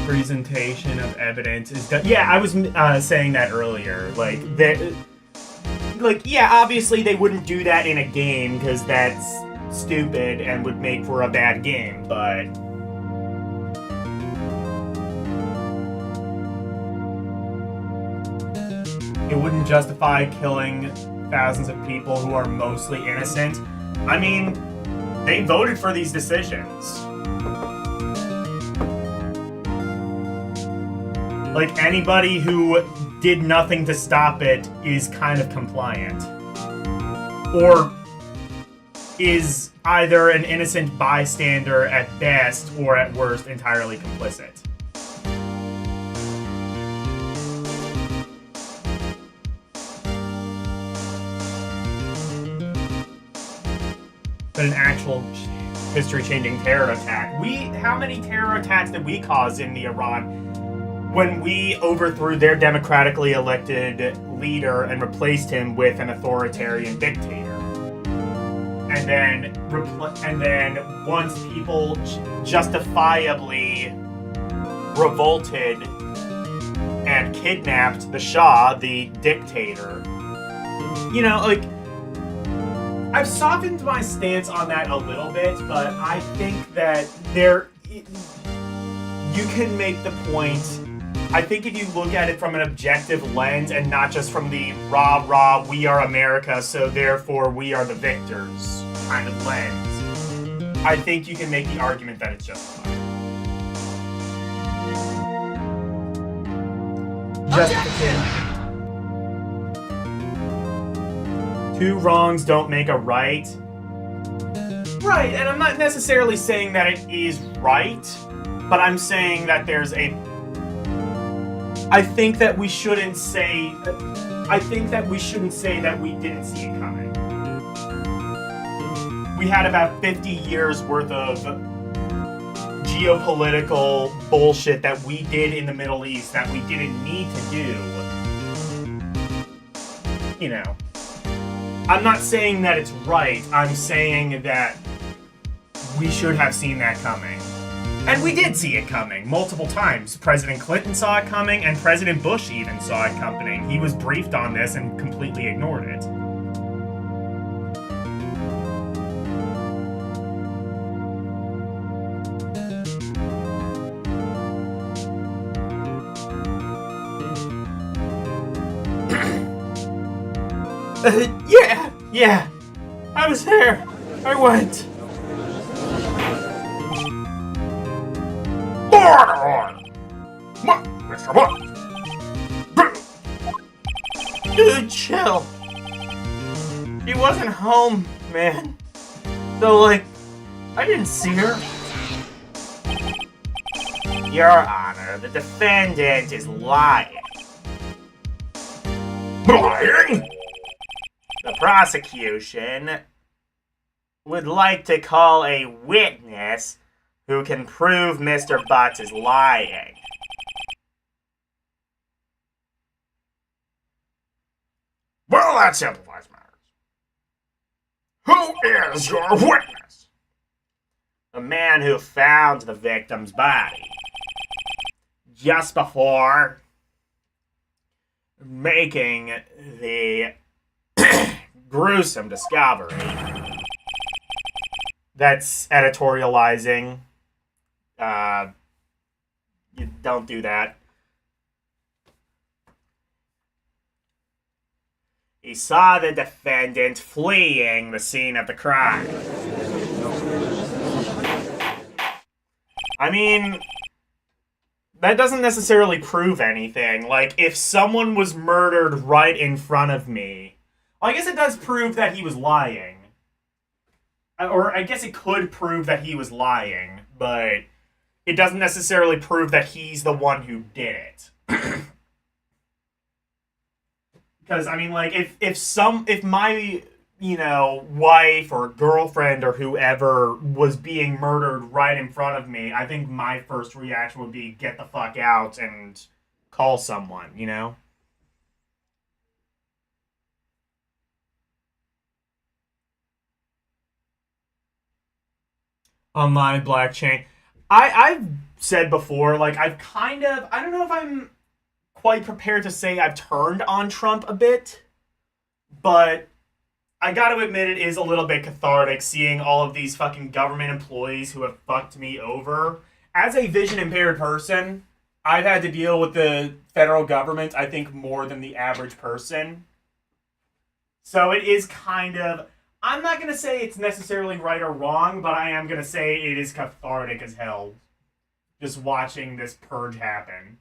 Presentation of evidence is done. Yeah, I was saying that earlier. Like, yeah, obviously they wouldn't do that in a game because that's stupid and would make for a bad game, but... It wouldn't justify killing thousands of people who are mostly innocent. I mean, they voted for these decisions. Like, anybody who did nothing to stop it is kind of compliant. Or is either an innocent bystander at best, or at worst, entirely complicit. But an actual history-changing terror attack. How many terror attacks did we cause in the Iran when we overthrew their democratically elected leader and replaced him with an authoritarian dictator? And then once people justifiably revolted and kidnapped the Shah, the dictator, you know, like, I've softened my stance on that a little bit, but I think that you can make the point. I think if you look at it from an objective lens and not just from the rah rah, we are America, so therefore we are the victors kind of lens, I think you can make the argument that it's justified. Justification. Two wrongs don't make a right. Right, and I'm not necessarily saying that it is right, but I'm saying that there's a... I think that we shouldn't say that we didn't see it coming. We had about 50 years worth of geopolitical bullshit that we did in the Middle East that we didn't need to do. You know. I'm not saying that it's right. I'm saying that we should have seen that coming. And we did see it coming multiple times. President Clinton saw it coming, and President Bush even saw it coming. He was briefed on this and completely ignored it. Yeah, I was there. I went. Order! Mr. Butt! Dude, chill. He wasn't home, man. So, like, I didn't see her. Your Honor, the defendant is lying. Lying? The prosecution would like to call a witness who can prove Mr. Butts is lying. Well, that simplifies matters. Who is your witness? The man who found the victim's body just before making the gruesome discovery. That's editorializing. You don't do that. He saw the defendant fleeing the scene of the crime. I mean, that doesn't necessarily prove anything. Like, if someone was murdered right in front of me, well, I guess it does prove that he was lying. Or I guess it could prove that he was lying, but it doesn't necessarily prove that he's the one who did it. Because, I mean, like, if my, wife or girlfriend or whoever was being murdered right in front of me, I think my first reaction would be get the fuck out and call someone, Online blockchain. I've said before, like, I don't know if I'm quite prepared to say I've turned on Trump a bit, but I gotta admit it is a little bit cathartic seeing all of these fucking government employees who have fucked me over. As a vision impaired person, I've had to deal with the federal government, I think, more than the average person. So it is kind of, I'm not gonna say it's necessarily right or wrong, but I am gonna say it is cathartic as hell just watching this purge happen.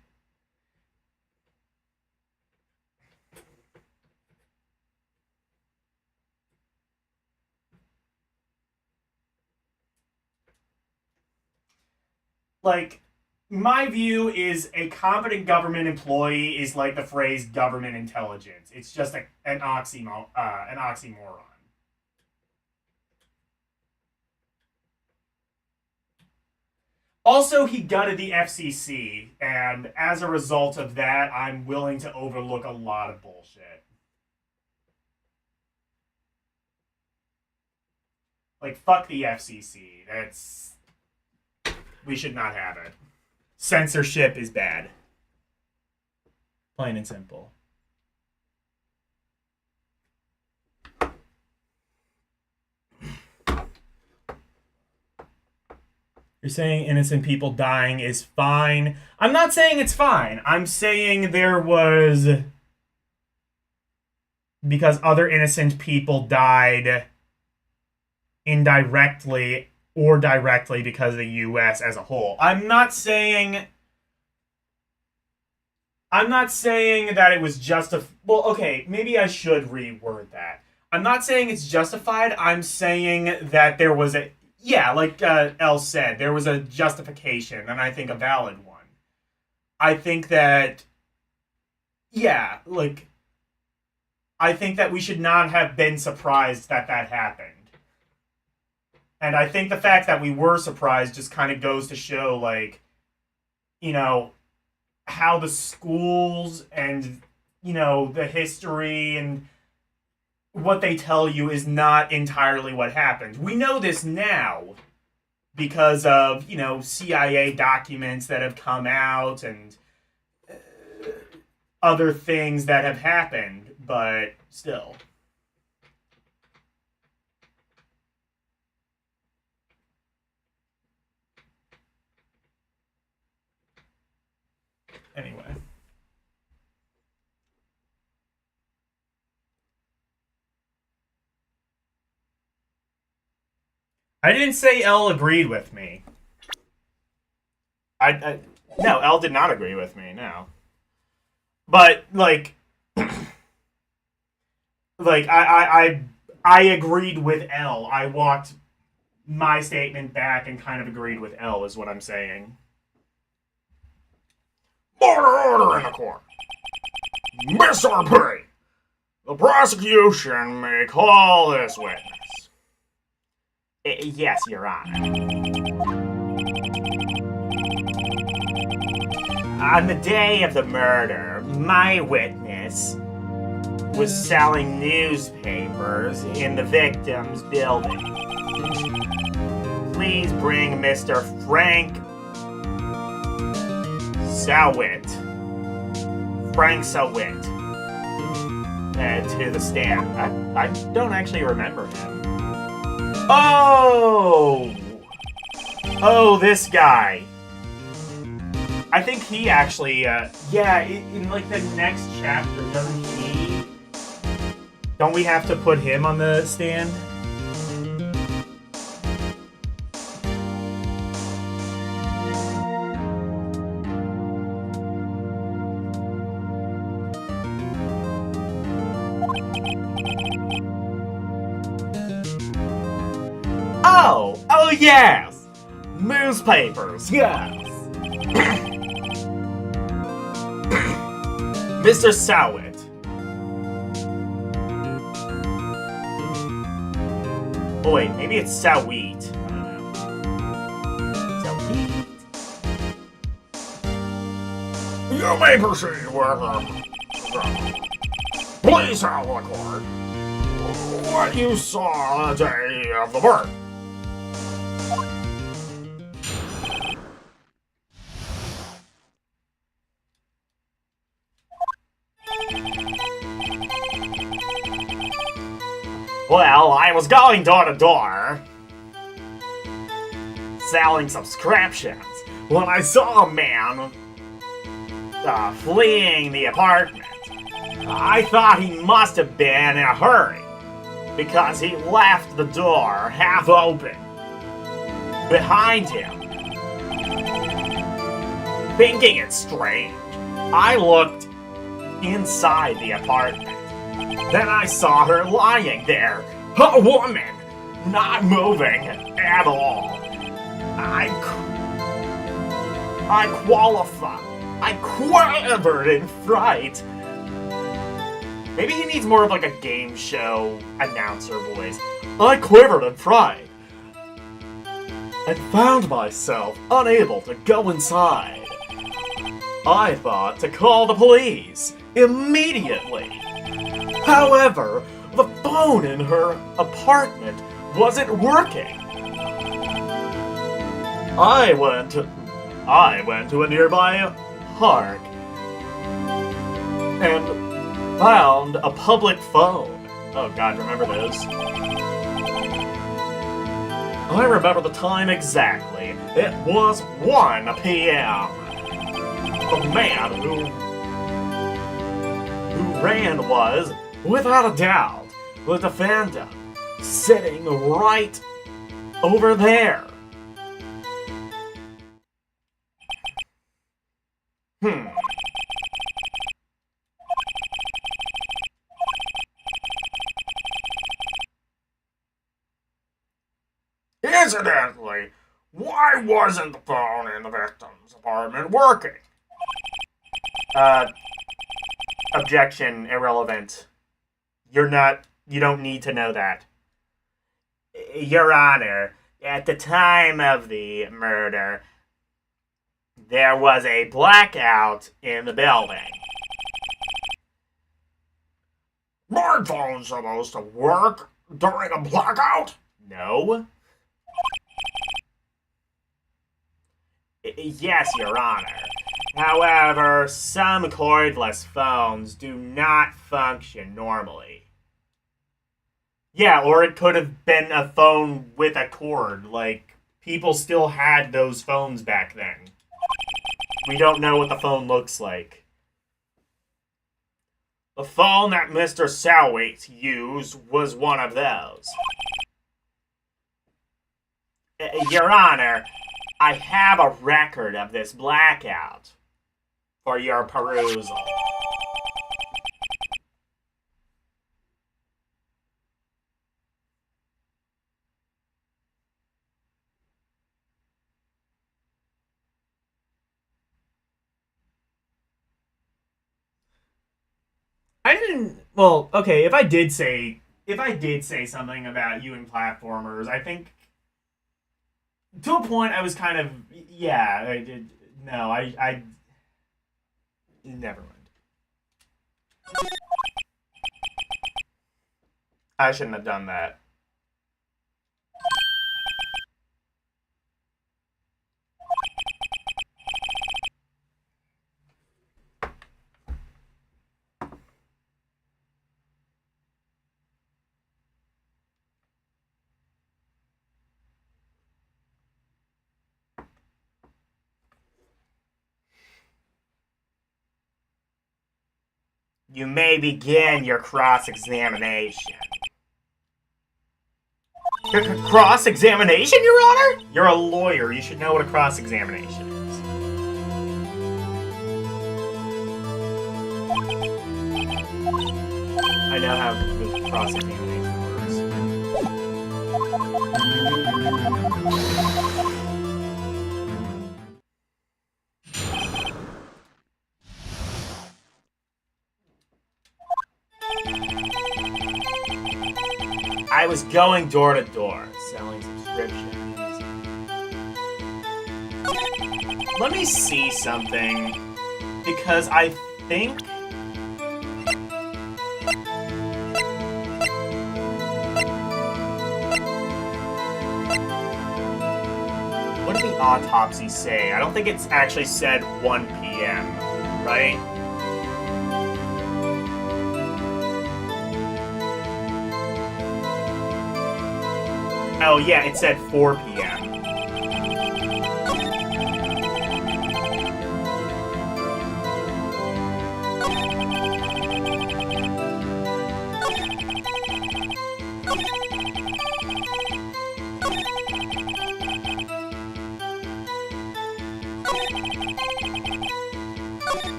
Like, my view is a competent government employee is like the phrase government intelligence. It's just an oxymoron. Also, he gutted the FCC, and as a result of that, I'm willing to overlook a lot of bullshit. Like, fuck the FCC. We should not have it. Censorship is bad. Plain and simple. You're saying innocent people dying is fine. I'm not saying it's fine. I'm saying there was... because other innocent people died indirectly or directly because of the U.S. as a whole. I'm not saying that it was well, okay, maybe I should reword that. I'm not saying it's justified. I'm saying that there was a... yeah, like Elle said, there was a justification, and I think a valid one. I think that... yeah, like... I think that we should not have been surprised that that happened. And I think the fact that we were surprised just kind of goes to show, like, how the schools and, the history and what they tell you is not entirely what happened. We know this now, because of, you know, CIA documents that have come out and other things that have happened, but still. Anyway. I didn't say Elle agreed with me. No, Elle did not agree with me, no. But, like, I agreed with Elle. I walked my statement back and kind of agreed with Elle, is what I'm saying. Order in the court. Mr. P, the prosecution may call this witness. Yes, Your Honor. On the day of the murder, my witness was selling newspapers in the victim's building. Please bring Mr. Frank Sawit. To the stand. I don't actually remember him. Oh! Oh, this guy. I think he actually, yeah, in like the next chapter, doesn't he? Don't we have to put him on the stand? Oh yes! Newspapers, yes! Mr. Sawit. Oh wait, maybe it's Sawit. I don't know. Sawit. You may proceed with please tell the court what you saw the day of the murder. Well, I was going door to door, selling subscriptions, when I saw a man fleeing the apartment. I thought he must have been in a hurry, because he left the door half open behind him. Thinking it strange, I looked inside the apartment. Then I saw her lying there, a woman, not moving at all. I quivered in fright. Maybe he needs more of like a game show announcer voice. I quivered in fright and found myself unable to go inside. I thought to call the police immediately. However, the phone in her apartment wasn't working. I went to a nearby park and found a public phone. Oh god, remember those? I remember the time exactly. It was 1 p.m. The man who ran was, without a doubt, the defendant, sitting right over there. Incidentally, why wasn't the phone in the victim's apartment working? Objection, irrelevant. You don't need to know that. Your Honor, at the time of the murder, there was a blackout in the building. My phone's supposed to work during a blackout? No. Yes, Your Honor. However, some cordless phones do not function normally. Yeah, or it could have been a phone with a cord. Like, people still had those phones back then. We don't know what the phone looks like. The phone that Mr. Sowaits used was one of those. Your Honor, I have a record of this blackout for your perusal. I didn't. Well, okay. If I did say something about you and platformers, I think to a point I was kind of yeah. I did. No, I never mind. I shouldn't have done that. You may begin your cross-examination. Cross-examination, Your Honor? You're a lawyer. You should know what a cross-examination is. I know how the cross-examination works. I was going door to door, selling subscriptions. Let me see something, because I think... What did the autopsy say? I don't think it's actually said 1 p.m., right? Oh yeah, it said 4 p.m.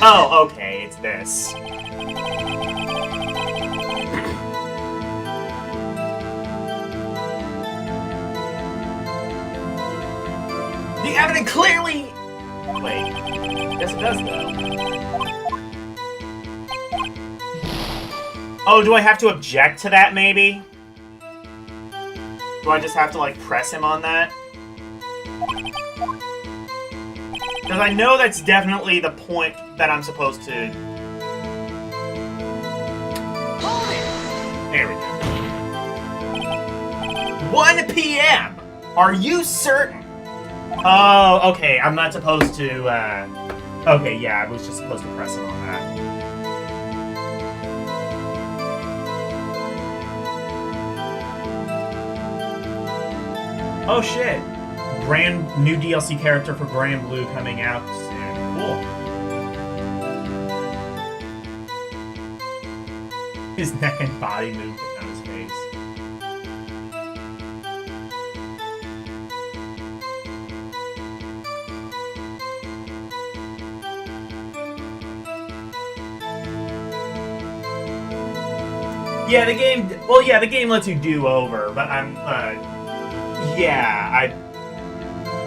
Oh, okay, it's this. The evidence clearly... Wait. Yes, it does, though. Oh, do I have to object to that, maybe? Do I just have to, like, press him on that? Because I know that's definitely the point that I'm supposed to... Hold it! There we go. 1 p.m.! Are you certain? Oh, okay, I'm not supposed to, Okay, yeah, I was just supposed to press him on that. Oh, shit. Brand new DLC character for Grand Blue coming out soon. Cool. His neck and body move, but not his face. Yeah, the game... Well, yeah, the game lets you do over, but I'm, yeah, I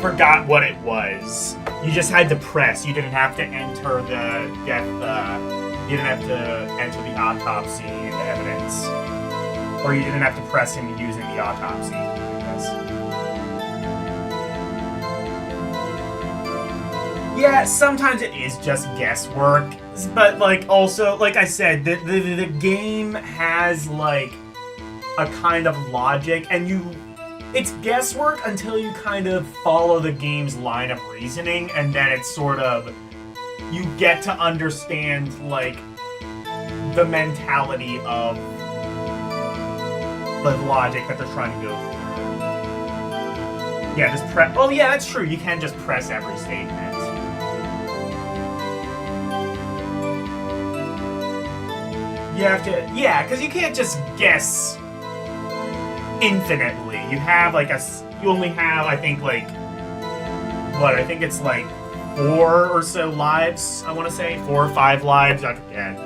forgot what it was. You just had to press. You didn't have to enter the death, you didn't have to enter the autopsy and the evidence. Or you didn't have to press him using the autopsy, I guess. Yeah, sometimes it is just guesswork. But, like, also, like I said, the game has, like, a kind of logic, and it's guesswork until you kind of follow the game's line of reasoning, and then it's sort of, you get to understand, like, the mentality of the logic that they're trying to go through. Yeah, just press. Oh, yeah, that's true. You can just press every statement. You have to, yeah, because you can't just guess infinitely. You have like you only have, I think, like, what? I think it's like 4 or so lives. I want to say 4 or 5 lives. I forget.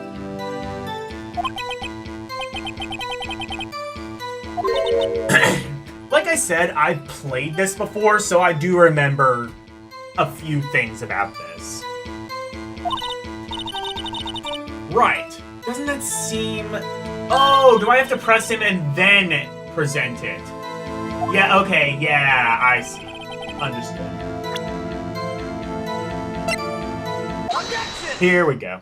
Like I said, I've played this before, so I do remember a few things about this. Right. Doesn't that seem... Oh, do I have to press him and then present it? Yeah, okay, yeah, I see. Understood. Objection! Here we go.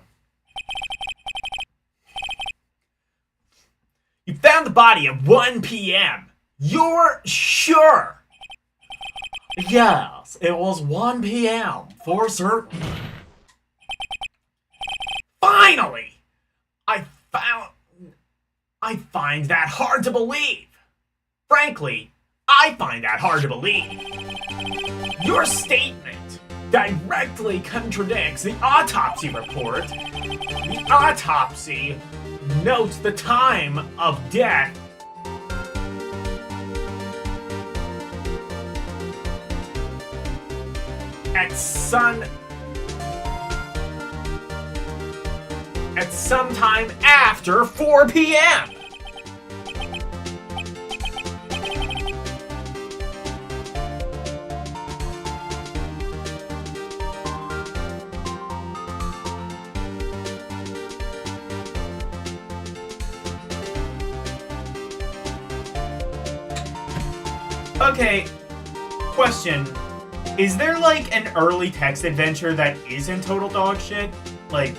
You found the body at 1 p.m. You're sure? Yes, it was 1 p.m. for certain. Finally! I find that hard to believe. Frankly, I find that hard to believe. Your statement directly contradicts the autopsy report. The autopsy notes the time of death at sometime after 4 p.m. Okay, question. Is there, like, an early text adventure that isn't total dog shit? Like,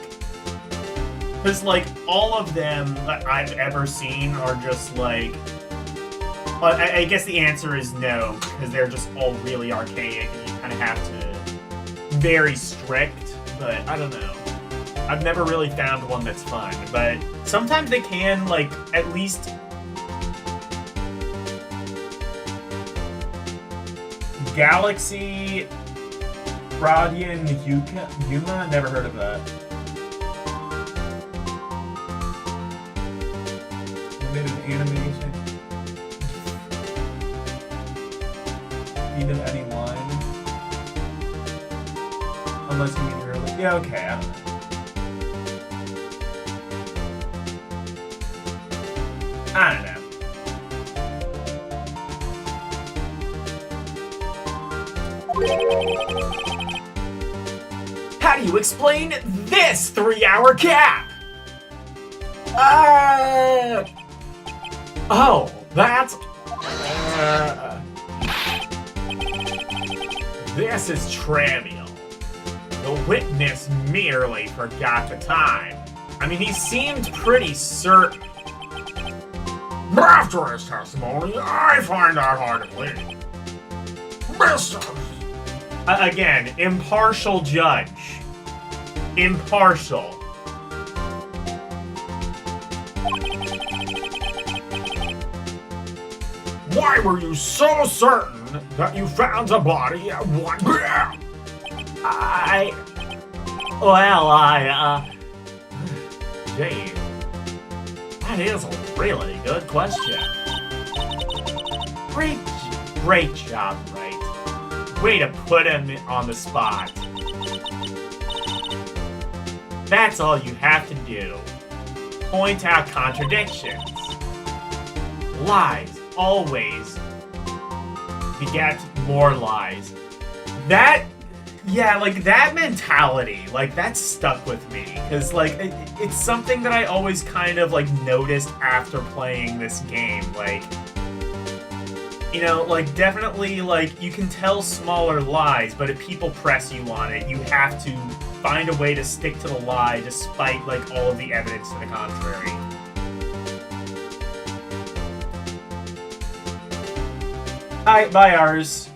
because, like, all of them that I've ever seen are just, like... I guess the answer is no, because they're just all really archaic, and you kind of have to... Very strict, but I don't know. I've never really found one that's fun, but sometimes they can, like, at least... Galaxy... Radian Yuma? Never heard of that. Bit of animation. Even any line. Unless you mean really. Yeah, okay, I don't know. I don't know. How do you explain this 3-hour gap? Oh, that's... This is trivial. The witness merely forgot the time. I mean, he seemed pretty certain. After his testimony, I find that hard to believe. Mister! Again, impartial judge. Impartial. Why were you so certain that you found the body at 1 p.m.? Gee, that is a really good question. Great job, Wright. Way to put him on the spot. That's all you have to do. Point out contradictions. Lies always beget more lies. That, Yeah, like, that mentality, like, that stuck with me. Because, like, it's something that I always kind of, like, noticed after playing this game. Like, you know, like, definitely, like, you can tell smaller lies, but if people press you on it, you have to find a way to stick to the lie despite, like, all of the evidence to the contrary. Alright, bye, ours.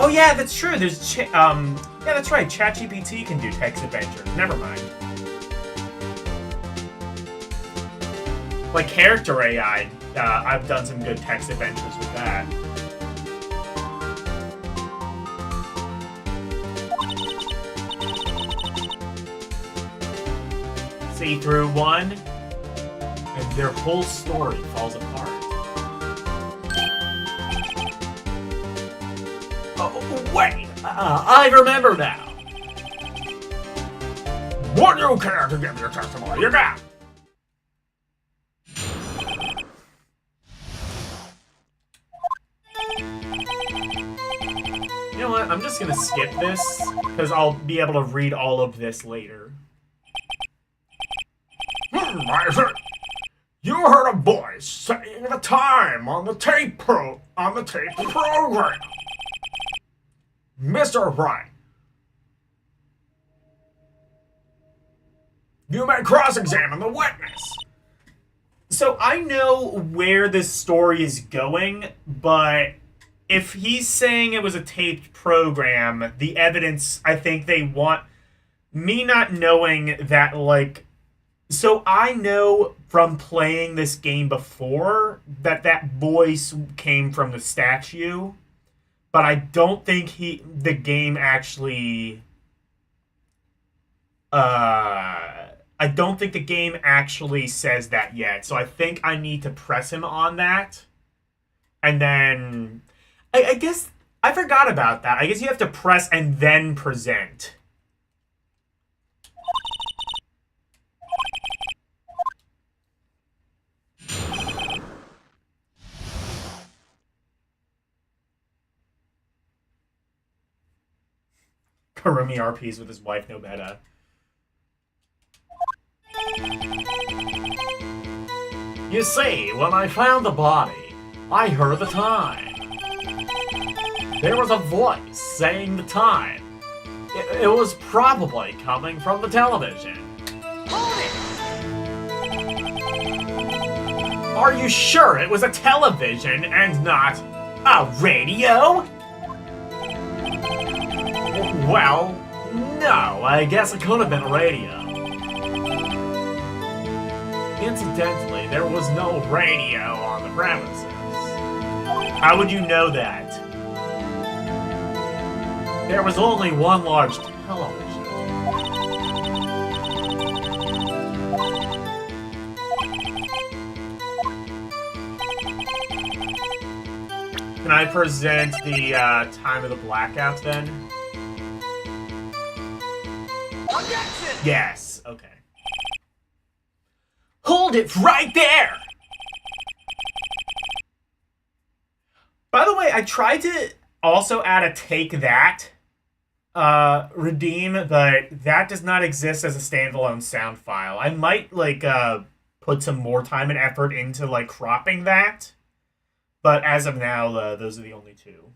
Oh yeah, that's true. There's yeah, that's right. ChatGPT can do text adventures. Never mind. Like character AI, I've done some good text adventures with that. See through one, and their whole story falls apart. Oh, wait! I remember now! Would you care to give your testimony again? You know what? I'm just gonna skip this, because I'll be able to read all of this later. I see. You heard a voice saying the time on the tape program. Mr. Wright, you may cross-examine the witness. So I know where this story is going, but if he's saying it was a taped program, the evidence, I think they want me not knowing that, like... So I know from playing this game before that that voice came from the statue, but I don't think the game actually... I don't think the game actually says that yet, so I think I need to press him on that. And then... I guess... I forgot about that. I guess you have to press and then present. Karumi RPs with his wife, no better. You see, when I found the body, I heard the time. There was a voice saying the time. It was probably coming from the television. Hold it! Are you sure it was a television and not a radio? Well, no, I guess it could have been a radio. Incidentally, there was no radio on the premises. How would you know that? There was only one large television. Can I present the time of the blackout then? Objection! Yes, okay. Hold it right there! By the way, I tried to also add a take that redeem, but that does not exist as a standalone sound file. I might, like, put some more time and effort into, like, cropping that, but as of now, those are the only two.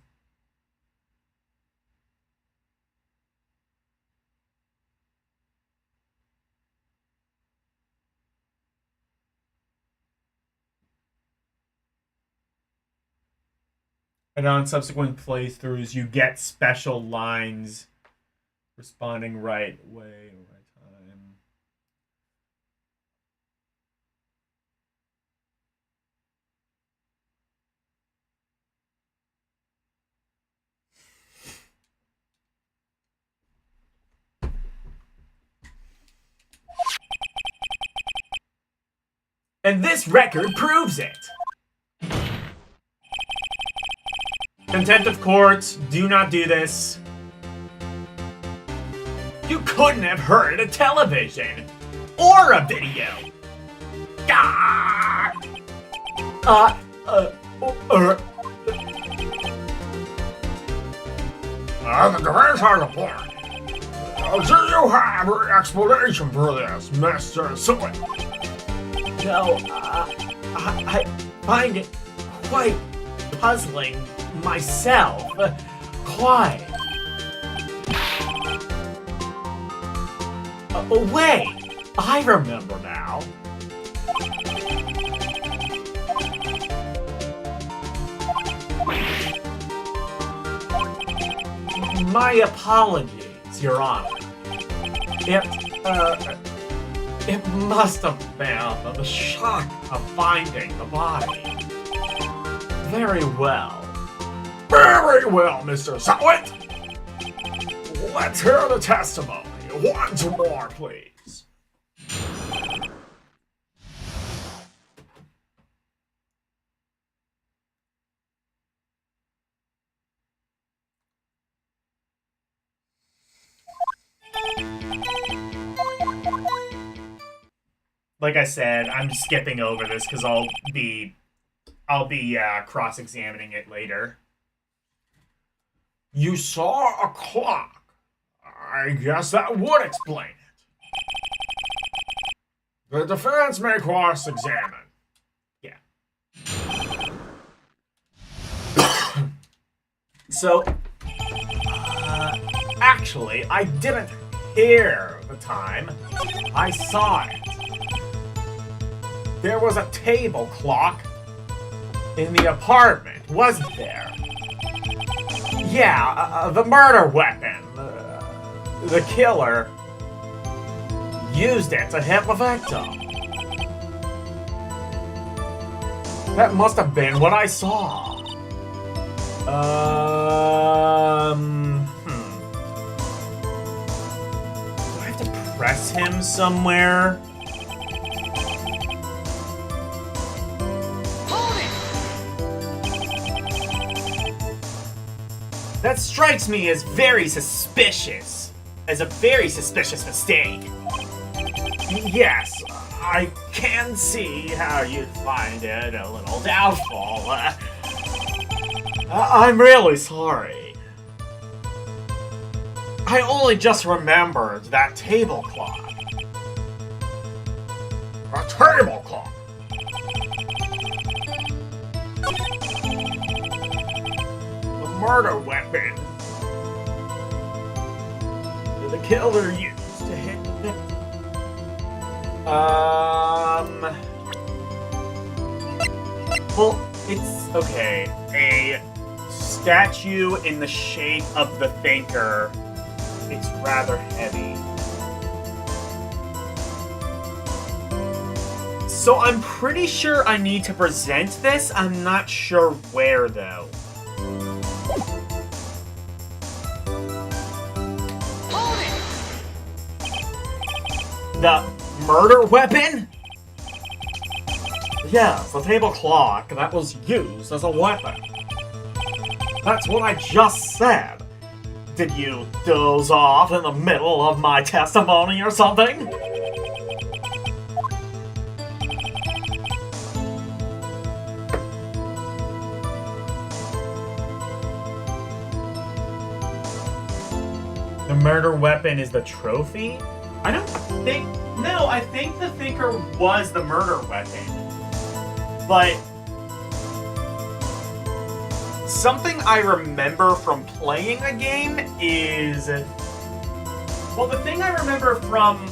And on subsequent playthroughs, you get special lines responding right way or right time. And this record proves it! Contempt of court, do not do this. You couldn't have heard a television or a video. Ah! The defense has a point. Do you have an explanation for this, Mr. Sweet? No, I find it quite puzzling myself. Quite. Wait, I remember now. My apologies, Your Honor. It must have been the shock of finding the body. Very well. Very well, Mr. Sweet. Let's hear the testimony. Once more, please. Like I said, I'm skipping over this because I'll be cross-examining it later. You saw a clock. I guess that would explain it. The defense may cross-examine. Yeah. So, actually, I didn't hear the time. I saw it. There was a table clock in the apartment, wasn't there? Yeah, the murder weapon. The killer used it to hit the victim. That must have been what I saw. Do I have to press him somewhere? That strikes me as very suspicious. As a very suspicious mistake. Yes, I can see how you'd find it a little doubtful. I'm really sorry. I only just remembered that table clock. A table clock? The murder weapon. The killer used to hit the victim. Well, it's okay. A statue in the shape of the thinker. It's rather heavy. So I'm pretty sure I need to present this. I'm not sure where, though. The murder weapon? Yes, the table clock that was used as a weapon. That's what I just said. Did you doze off in the middle of my testimony or something? The murder weapon is the trophy? I don't think... No, I think the thinker was the murder weapon. But... something I remember from playing the game is... Well, the thing I remember from...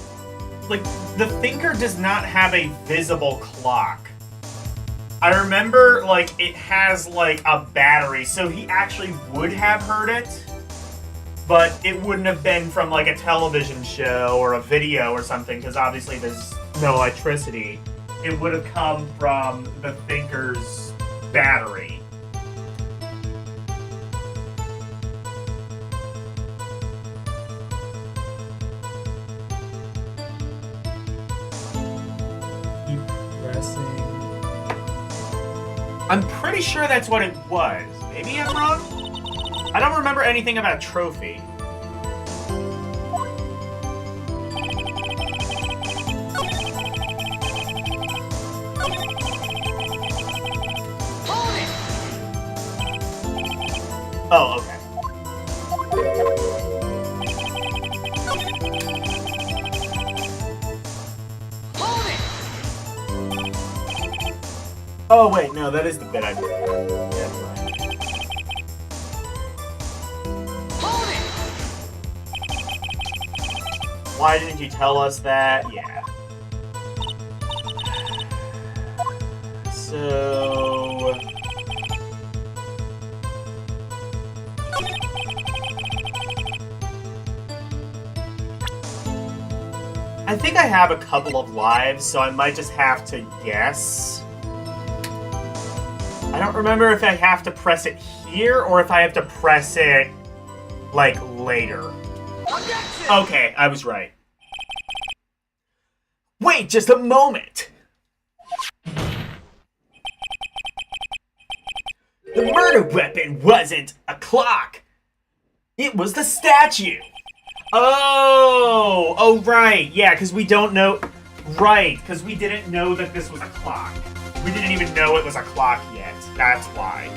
Like, the thinker does not have a visible clock. I remember, like, it has, like, a battery, so he actually would have heard it. But it wouldn't have been from, like, a television show or a video or something, because obviously there's no electricity. It would have come from the thinker's battery. Keep pressing. I'm pretty sure that's what it was. Maybe I'm wrong? I don't remember anything about a trophy. Oh, okay. Hold it! Oh wait, no, that is the bit I did. Never mind. Hold it! Why didn't you tell us that? Yeah. So... I think I have a couple of lives, so I might just have to guess. I don't remember if I have to press it here or if I have to press it, like, later. Objection! Okay, I was right. Wait just a moment! The murder weapon wasn't a clock. It was the statue. Oh, right. Yeah, because we don't know. Right, because we didn't know that this was a clock. We didn't even know it was a clock yet. That's why.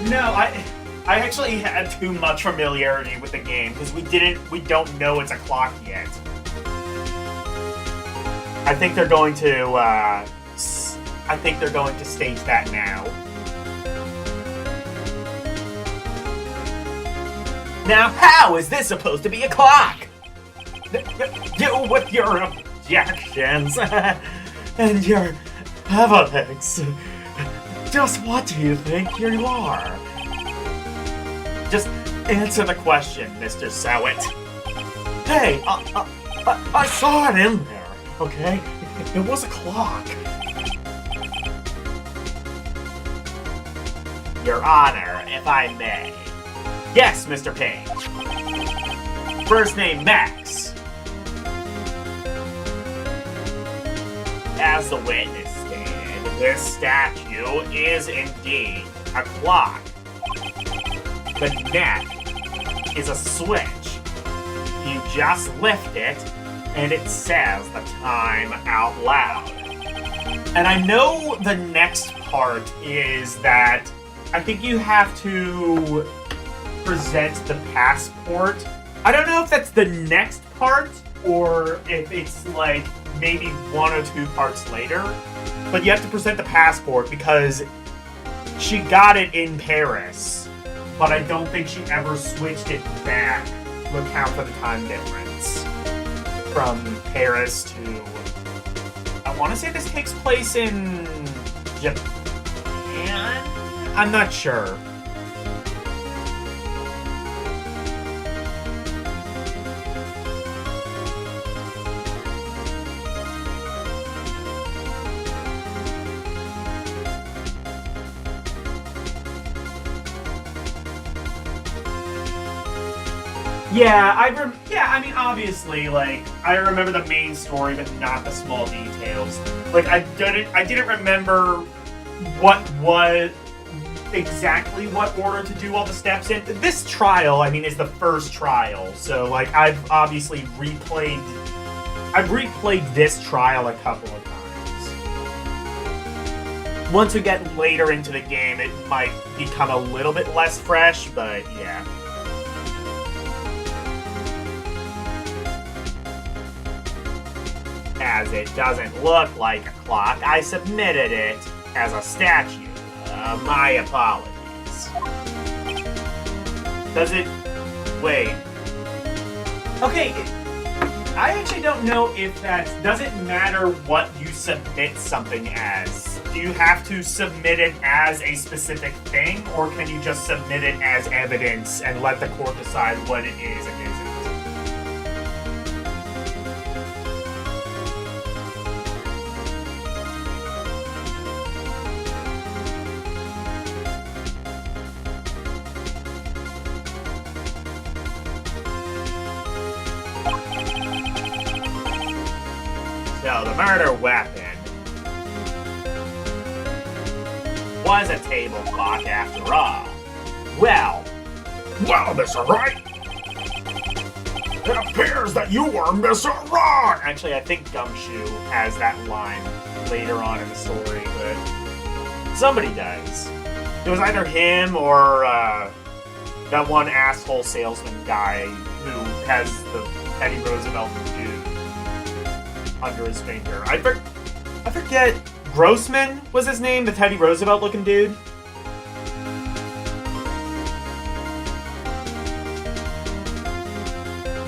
No, I actually had too much familiarity with the game because we don't know it's a clock yet. I think they're going to stage that now. Now, how is this supposed to be a clock? Deal with your objections and your evidence. Just what do you think you are? Just answer the question, Mr. Sowit. Hey, I saw it in there, okay? It was a clock. Your Honor, if I may. Yes, Mr. Payne. First name Max. As the witness stated, this statue is indeed a clock. The neck is a switch. You just lift it, and it says the time out loud. And I know the next part is that I think you have to present the passport. I don't know if that's the next part, or if it's like maybe 1 or 2 parts later. But you have to present the passport because she got it in Paris. But I don't think she ever switched it back to account for the time difference. From Paris to... I want to say this takes place in Japan? I'm not sure. Yeah, I mean, obviously, like, I remember the main story, but not the small details. Like, I didn't remember exactly what order to do all the steps in. This trial, I mean, is the first trial, so, like, I've replayed this trial a couple of times. Once we get later into the game, it might become a little bit less fresh, but yeah. As it doesn't look like a clock, I submitted it as a statue. My apologies. Does it... Wait. Okay, I actually don't know if that... Does it matter what you submit something as? Do you have to submit it as a specific thing, or can you just submit it as evidence and let the court decide what it is and isn't? So, the murder weapon was a table clock after all. Well, Mr. Wright, it appears that you were Mr. Wrong. actually, I think Gumshoe has that line. later on in the story, but somebody does. It was either him or that one asshole salesman guy who has the Teddy Roosevelt dude under his finger. I forget. Grossman was his name, the Teddy Roosevelt looking dude.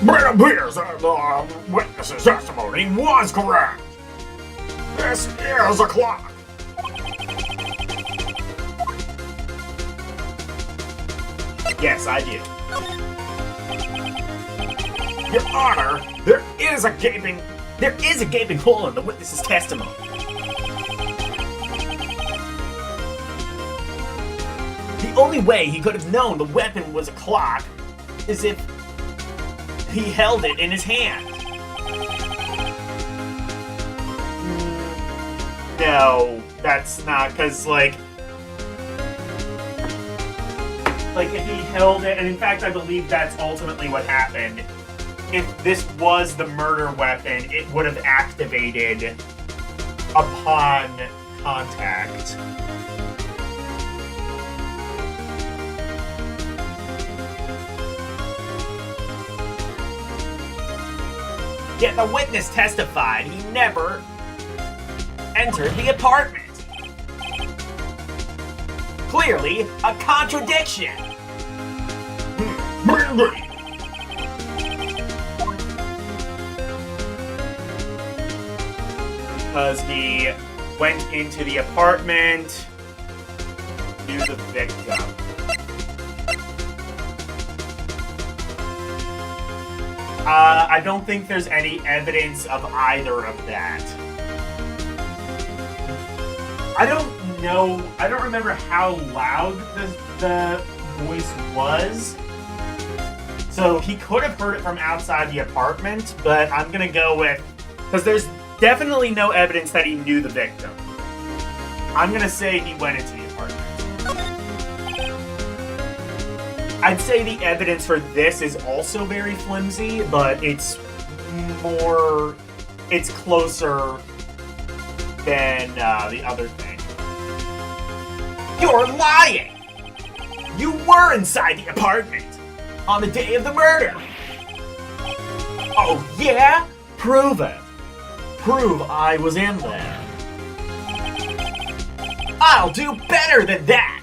It appears that the witness's testimony was correct. This is a clock. Yes, I do. Your Honor, there is a gaping hole in the witness's testimony. The only way he could have known the weapon was a clock is if he held it in his hand. No, that's not, because, like, if he held it, and in fact, I believe that's ultimately what happened. If this was the murder weapon, it would have activated upon contact. Yet the witness testified he never entered the apartment. Clearly, a contradiction. Because he went into the apartment, knew the victim. I don't think there's any evidence of either of that. I don't know. I don't remember how loud the voice was. So he could have heard it from outside the apartment, but I'm gonna go with, because there's definitely no evidence that he knew the victim. I'm gonna say he went into the apartment. I'd say the evidence for this is also very flimsy, but it's closer than the other thing. You're lying! You were inside the apartment on the day of the murder! Oh yeah? Prove it. Prove I was in there. I'll do better than that!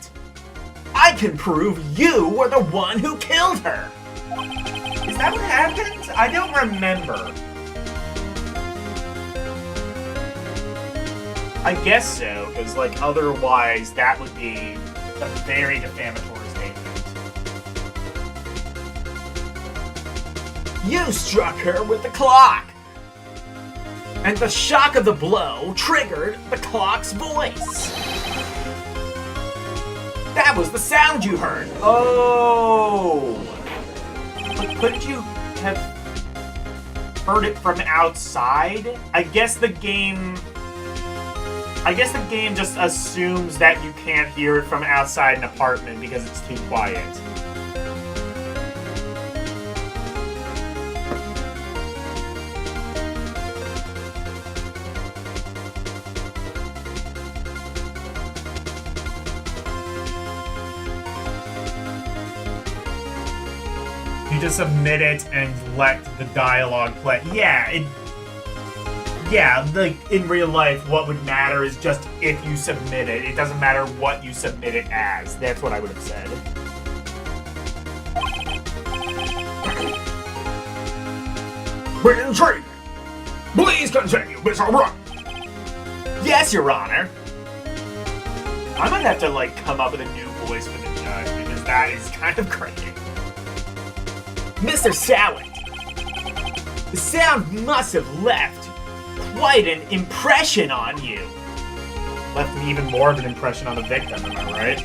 I can prove you were the one who killed her! Is that what happened? I don't remember. I guess so, because, like, otherwise that would be a very defamatory statement. You struck her with the clock! And the shock of the blow triggered the clock's voice. That was the sound you heard. Oh. But couldn't you have heard it from outside? I guess the game just assumes that you can't hear it from outside an apartment because it's too quiet. You just submit it and let the dialogue play. Yeah, like, in real life, what would matter is just if you submit it. It doesn't matter what you submit it as. That's what I would have said. Intriguing. Please continue, Mr. Wright. Yes, Your Honor. I might have to, like, come up with a new voice for the judge, because that is kind of crazy. Mr. Sowett, the sound must have left quite an impression on you. Left me even more of an impression on the victim, am I right?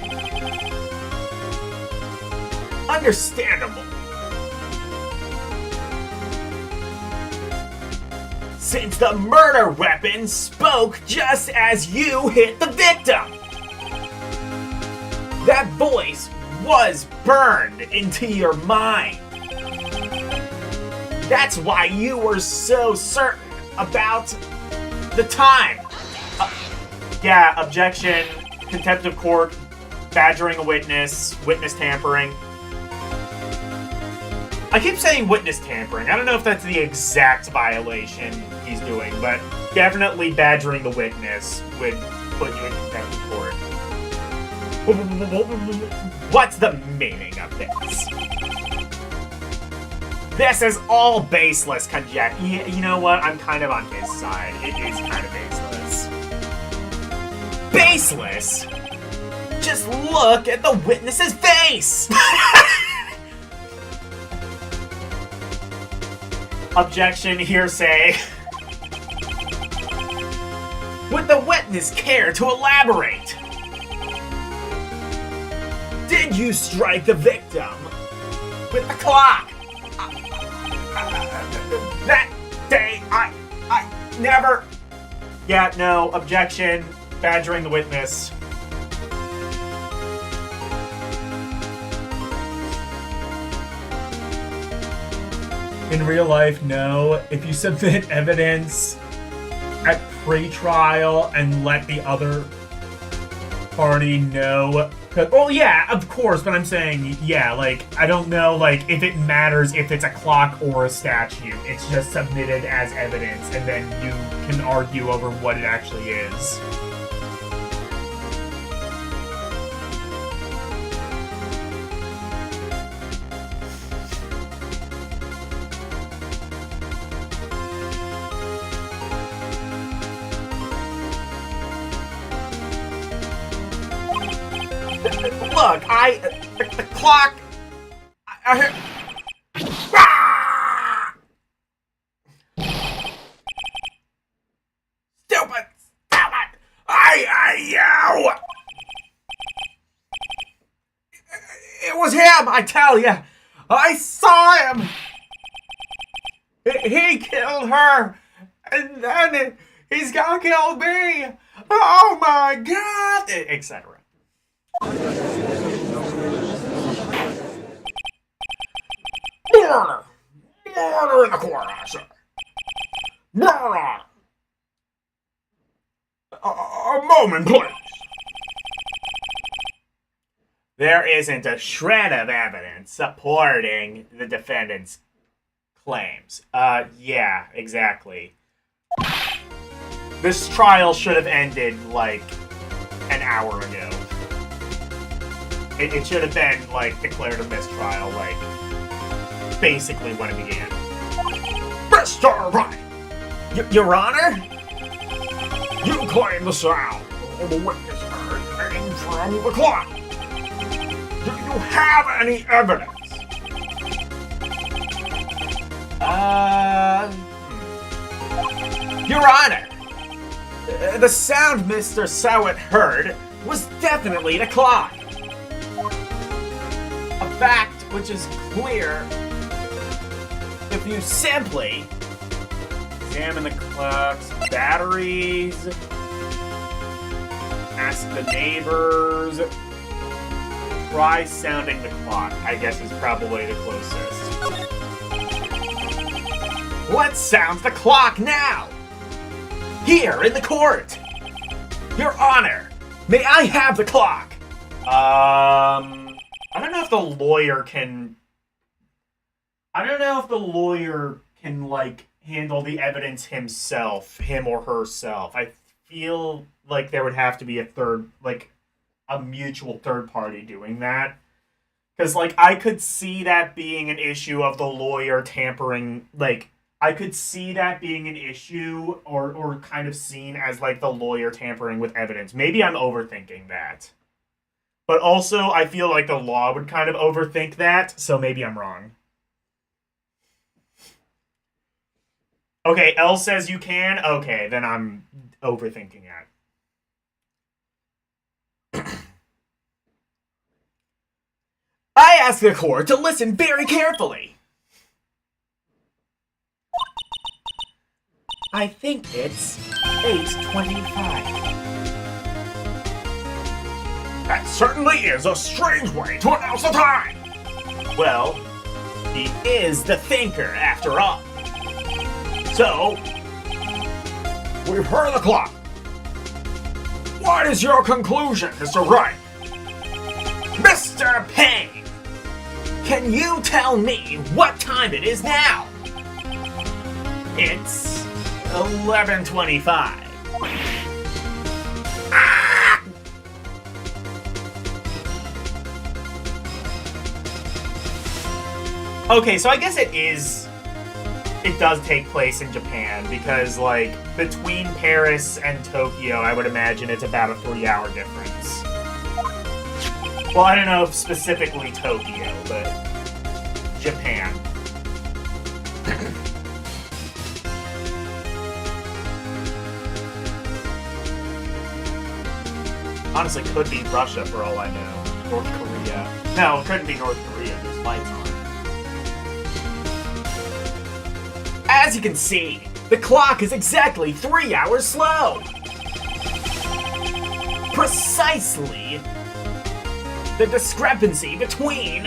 Understandable. Since the murder weapon spoke just as you hit the victim. That voice was burned into your mind. That's why you were so certain about the time. Yeah, objection, contempt of court, badgering a witness, witness tampering. I keep saying witness tampering. I don't know if that's the exact violation he's doing, but definitely badgering the witness would put you in contempt of court. What's the meaning of this? This is all baseless conjecture. You know what? I'm kind of on his side. It is kind of baseless. Baseless? Just look at the witness's face! Objection, hearsay. Would the witness care to elaborate? Did you strike the victim with the clock? That day, I never... Yeah, no, objection, badgering the witness. In real life, no. If you submit evidence at pre-trial and let the other party know... Well, yeah, of course, but I'm saying, yeah, like, I don't know, like, if it matters if it's a clock or a statue. It's just submitted as evidence, and then you can argue over what it actually is. Look, the clock... Stupid! You! It was him, I tell ya! I saw him! He killed her! And then he's gonna kill me! Oh my god! Etc. Murder! Murder in the courthouse! Murder! A moment, please. There isn't a shred of evidence supporting the defendant's claims. Yeah, exactly. This trial should have ended, like, an hour ago. It should have been, like, declared a mistrial, like, basically when it began. Mr. Wright! Your Honor? You claim the sound of the witness heard came from the clock. Do you have any evidence? Your Honor! The sound Mr. Sowett heard was definitely the clock. A fact which is clear if you simply examine the clock's batteries, ask the neighbors, try sounding the clock, I guess is probably the closest. Let's sound the clock now! Here in the court! Your Honor, may I have the clock? I don't know if the lawyer can... like, handle the evidence himself, him or herself. I feel like there would have to be a mutual third party doing that. Because, like, I could see that being an issue of the lawyer tampering, like, I could see that being an issue or kind of seen as, like, the lawyer tampering with evidence. Maybe I'm overthinking that. But also, I feel like the law would kind of overthink that, so maybe I'm wrong. Okay, L says you can? Okay, then I'm overthinking it. I ask the court to listen very carefully. I think it's Ace 25. That certainly is a strange way to announce the time. Well, he is the thinker, after all. So, we've heard the clock. What is your conclusion, Mr. Wright? Mr. Payne! Can you tell me what time it is now? It's 11:25. Ah! Okay, so I guess it does take place in Japan, because, like, between Paris and Tokyo, I would imagine it's about a 3-hour difference. Well, I don't know if specifically Tokyo, but Japan. Honestly, could be Russia for all I know. North Korea. No, it couldn't be North Korea. There's lights on. As you can see, the clock is exactly 3 hours slow. Precisely the discrepancy between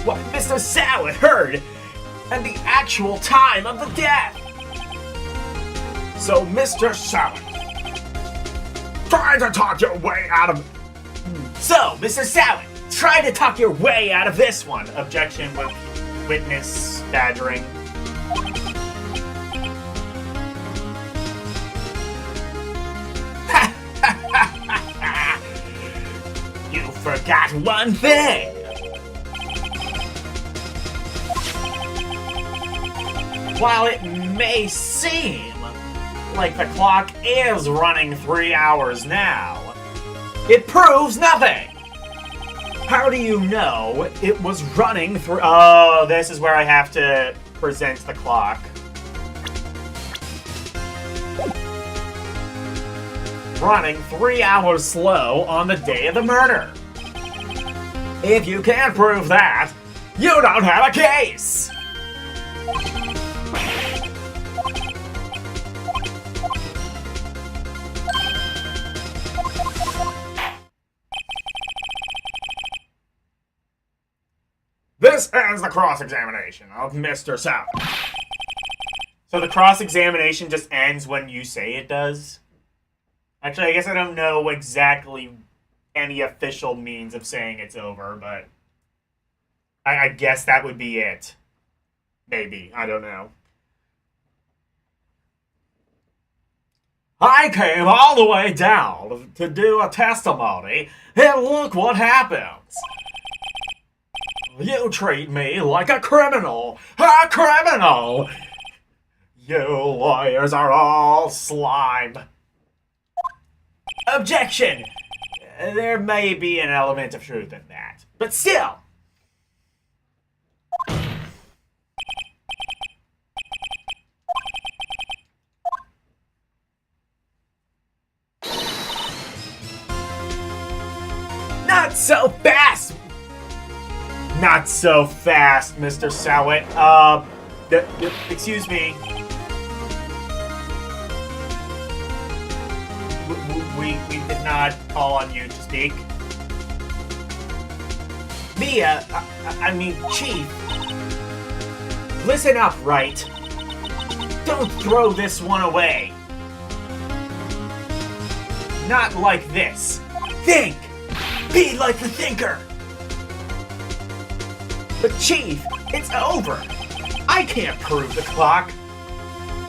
what Mr. Sowett heard and the actual time of the death. So, Mr. Sowett, try to talk your way out of... So, Mr. Sowett, try to talk your way out of this one. Objection with witness badgering. You forgot one thing. While it may seem like the clock is running 3 hours now, it proves nothing. How do you know it was running through? Oh, this is where I have to present the clock. Running 3 hours slow on the day of the murder. If you can't prove that, you don't have a case. This ends the cross-examination of Mr. Sowett. So the cross-examination just ends when you say it does? Actually, I guess I don't know exactly any official means of saying it's over, but I guess that would be it. Maybe. I don't know. I came all the way down to do a testimony, and look what happens. You treat me like a criminal! A criminal! You lawyers are all slime. Objection! There may be an element of truth in that, but still. Not so fast! Not so fast, Mr. Sowett. Excuse me. We did not call on you to speak. Mia, I mean, Chief. Listen up, Wright. Don't throw this one away. Not like this. Think! Be like the thinker! But Chief, it's over. I can't prove the clock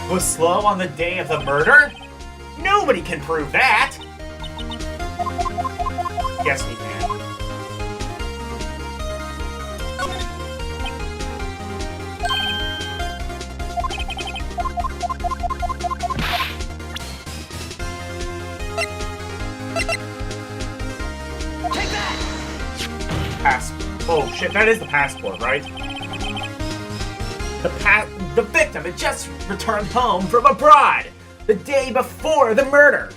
was slow on the day of the murder. Nobody can prove that. Yes, we can. Take that! Oh shit, that is the passport, right? The victim had just returned home from abroad the day before the murder.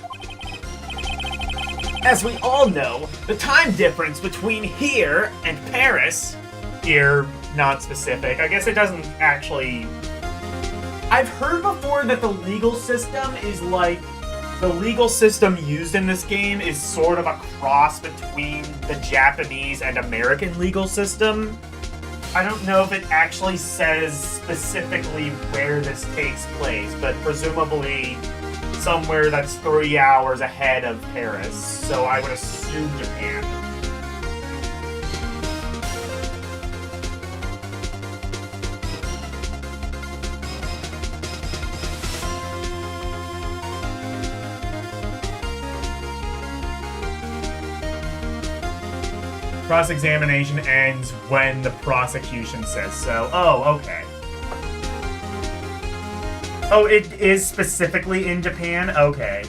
As we all know, the time difference between here and Paris... Here, not specific. I guess it doesn't actually... I've heard before that the legal system is like... The legal system used in this game is sort of a cross between the Japanese and American legal system. I don't know if it actually says specifically where this takes place, but presumably somewhere that's 3 hours ahead of Paris, so I would assume Japan. Cross-examination ends when the prosecution says so. Oh, okay. Oh, it is specifically in Japan? Okay.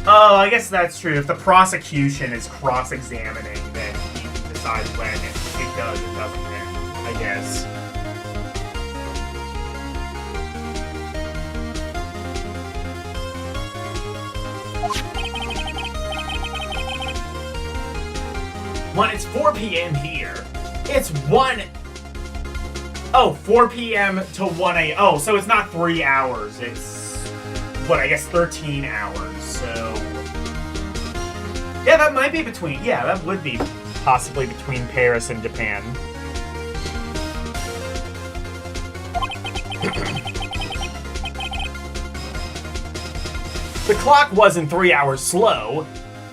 Oh, I guess that's true. If the prosecution is cross-examining, then he decides when it does and doesn't end, I guess. When it's 4 p.m. here, it's 1... Oh, 4 p.m. to 1 a.m. Oh, so it's not 3 hours. It's, what, I guess 13 hours, so... Yeah, that might be between... Yeah, that would be possibly between Paris and Japan. The clock wasn't 3 hours slow.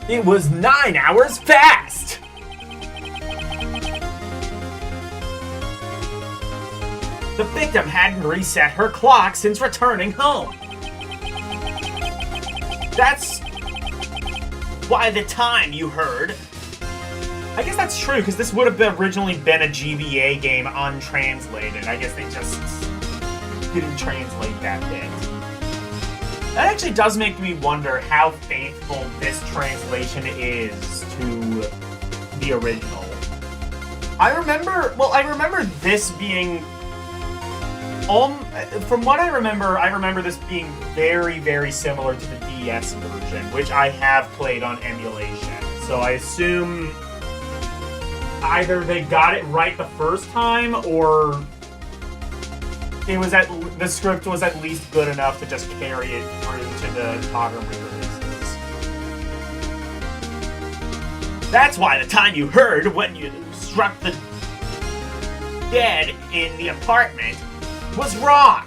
It was 9 hours fast! The victim hadn't reset her clock since returning home. That's why the time you heard... I guess that's true, because this would have originally been a GBA game untranslated. I guess they just didn't translate that bit. That actually does make me wonder how faithful this translation is to the original. I remember this being... from what I remember this being very, very similar to the DS version, which I have played on emulation. So I assume either they got it right the first time, or the script was at least good enough to just carry it through to the modern re-releases. That's why the time you heard when you struck the dead in the apartment was wrong.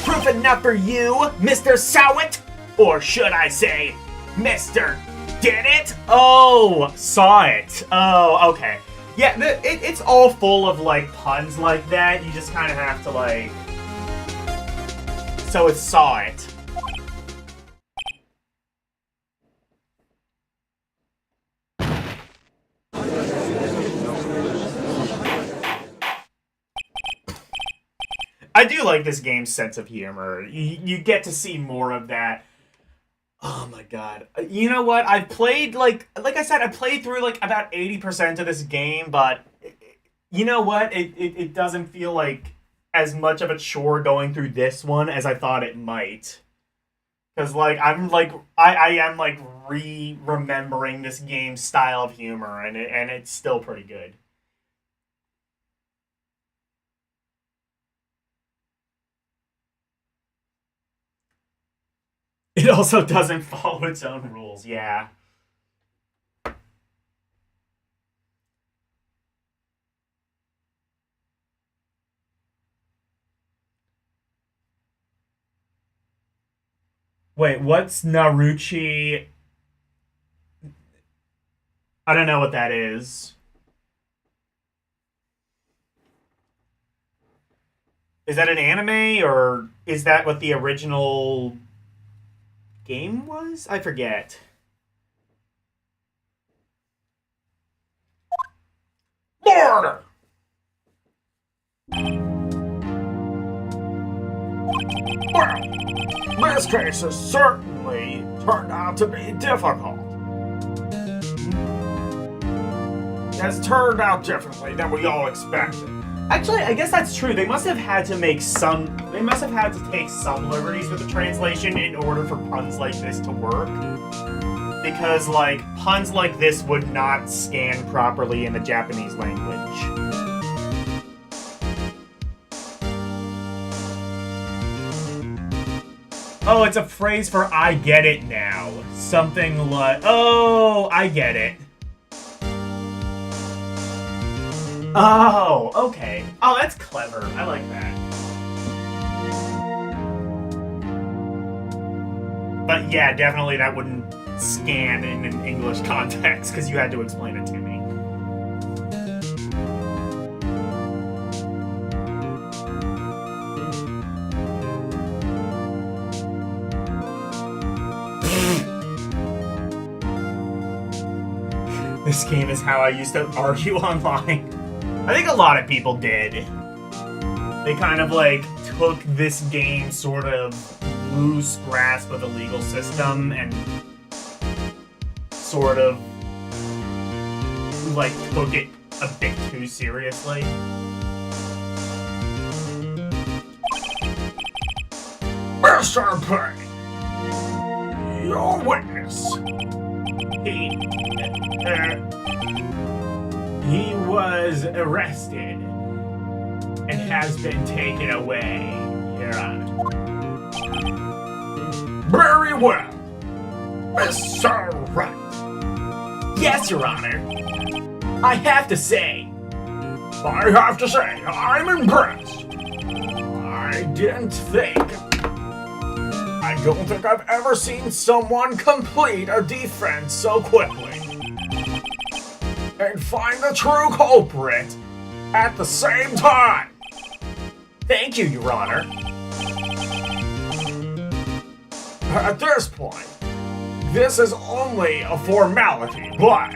Proof enough for you, Mr. Sowit? Or should I say, Mr. Did It? Oh, saw it. Oh, okay. Yeah, it's all full of, like, puns like that. You just kind of have to, like... So it's saw it. I do like this game's sense of humor. You get to see more of that. Oh my god. You know what? I've played, like I said, I played through, like, about 80% of this game, but you know what? It doesn't feel like as much of a chore going through this one as I thought it might. Because, like, I am, like, remembering this game's style of humor, and it's still pretty good. It also doesn't follow its own rules, yeah. Wait, what's Naruchi? I don't know what that is. Is that an anime, or is that what the original game was? I forget. Murder! Well, this case has certainly turned out to be difficult. It has turned out differently than we all expected. Actually, I guess that's true. They must have had to take some liberties with the translation in order for puns like this to work. Because, like, puns like this would not scan properly in the Japanese language. Oh, it's a phrase for I get it now. Something like... Oh, I get it. Oh, okay. Oh, that's clever. I like that. But yeah, definitely that wouldn't scan in an English context, because you had to explain it to me. This game is how I used to argue online. I think a lot of people did. They kind of like took this game sort of loose grasp of the legal system and sort of like took it a bit too seriously. Mr. Payne, your witness. He was arrested and has been taken away, Your Honor. Very well, Mr. Wright. Yes, Your Honor. I have to say, I'm impressed. I don't think I've ever seen someone complete a defense so quickly. And find the true culprit at the same time. thank you, Your Honor. At this point, this is only a formality, but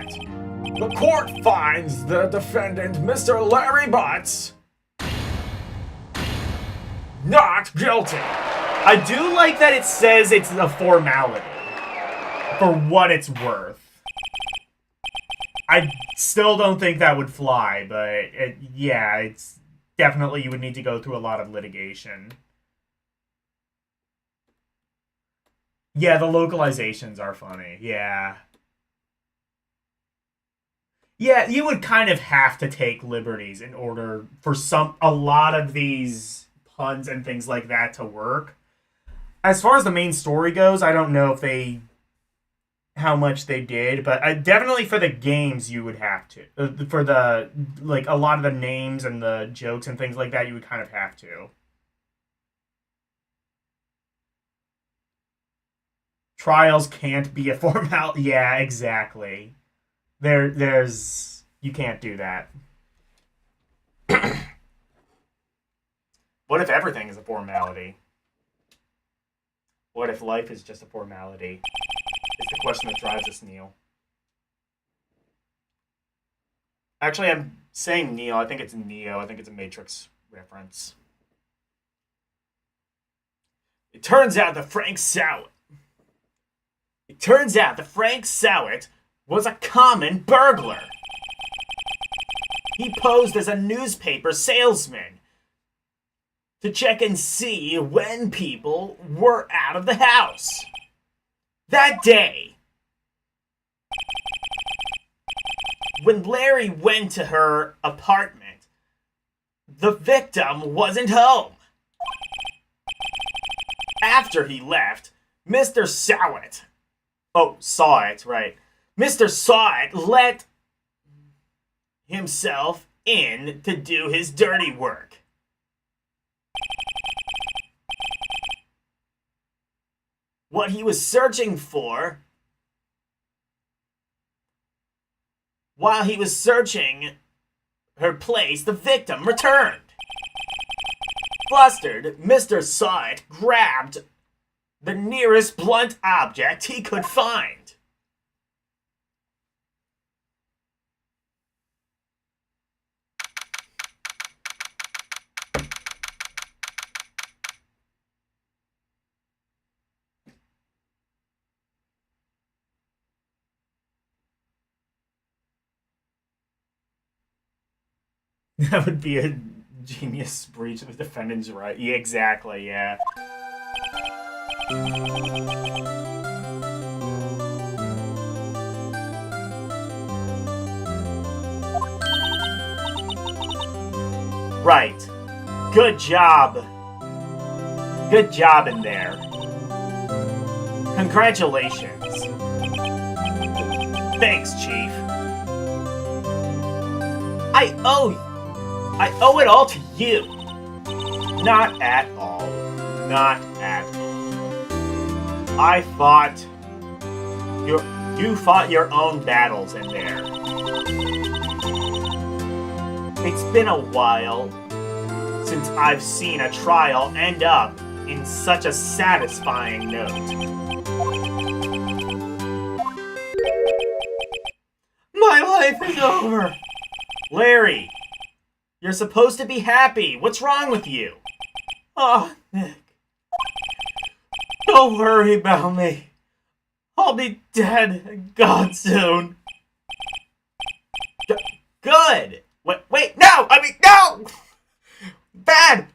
the court finds the defendant, Mr. Larry Butts, not guilty. I do like that it says it's a formality, for what it's worth. I still don't think that would fly, but yeah, it's definitely you would need to go through a lot of litigation. Yeah, the localizations are funny, yeah. Yeah, you would kind of have to take liberties in order for a lot of these puns and things like that to work. As far as the main story goes, I don't know if how much they did, but definitely for the games you would have to. For the, like, a lot of the names and the jokes and things like that, you would kind of have to. Trials can't be a formality. Yeah, exactly. There's... You can't do that. What if everything is a formality? What if life is just a formality? It's the question that drives us, Neil. Actually, I'm saying Neil. I think it's Neo. I think it's a Matrix reference. It turns out that Frank Sowett was a common burglar. He posed as a newspaper salesman to check and see when people were out of the house. That day, when Larry went to her apartment, the victim wasn't home. After he left, Mr. Sowett let himself in to do his dirty work. What he was searching for, while he was searching her place, the victim returned. Flustered, Mr. Sowett grabbed the nearest blunt object he could find. That would be a genius breach of the defendant's right. Yeah, exactly, yeah. Right. Good job. Good job in there. Congratulations. Thanks, Chief. I owe it all to you. Not at all. Not at all. You fought your own battles in there. It's been a while since I've seen a trial end up in such a satisfying note. My life is over! Larry, you're supposed to be happy. What's wrong with you? Oh, Nick. Don't worry about me. I'll be dead and gone soon. Good! Wait, no! No! Bad!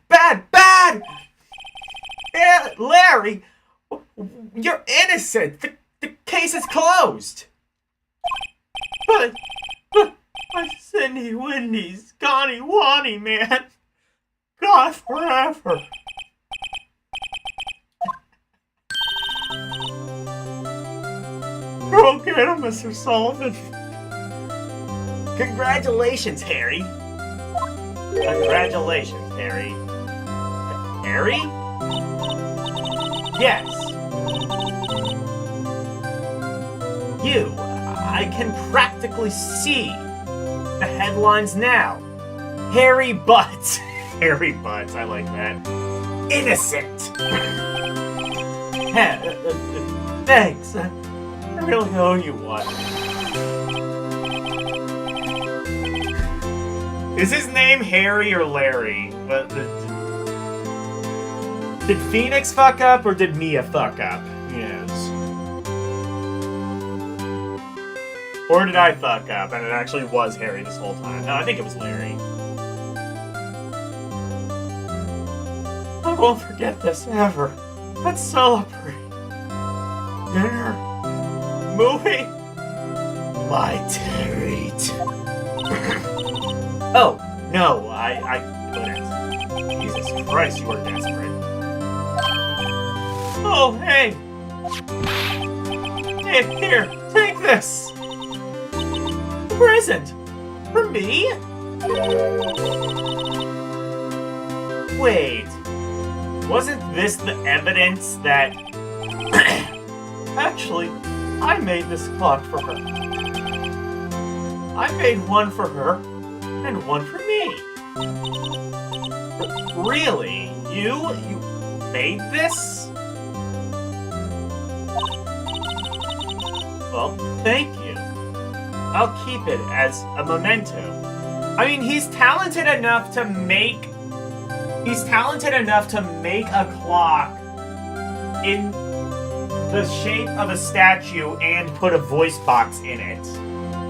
Yeah, Larry, you're innocent. The case is closed. But my Cindy Wendy's Connie Wani, man. Gone forever. Go get him, Mr. Sullivan. Congratulations, Harry. Congratulations, Harry. Harry? Yes. I can practically see the headlines now. Harry Butts. Harry Butts, I like that. Innocent. Thanks. I really owe you one. Is his name Harry or Larry? Did Phoenix fuck up or did Mia fuck up? Yes. Or did I fuck up and it actually was Harry this whole time? No, I think it was Larry. I won't forget this ever. Let's celebrate. Dinner. Movie. My treat. Oh, no, I couldn't. Jesus Christ, you are desperate. Oh, hey! Hey, here, take this! Present! For me? Wait, wasn't this the evidence that... Actually, I made this clock for her. I made one for her, and one for me. Really? You made this? Well, thank you. I'll keep it as a memento. I mean, he's talented enough to make a clock in the shape of a statue and put a voice box in it.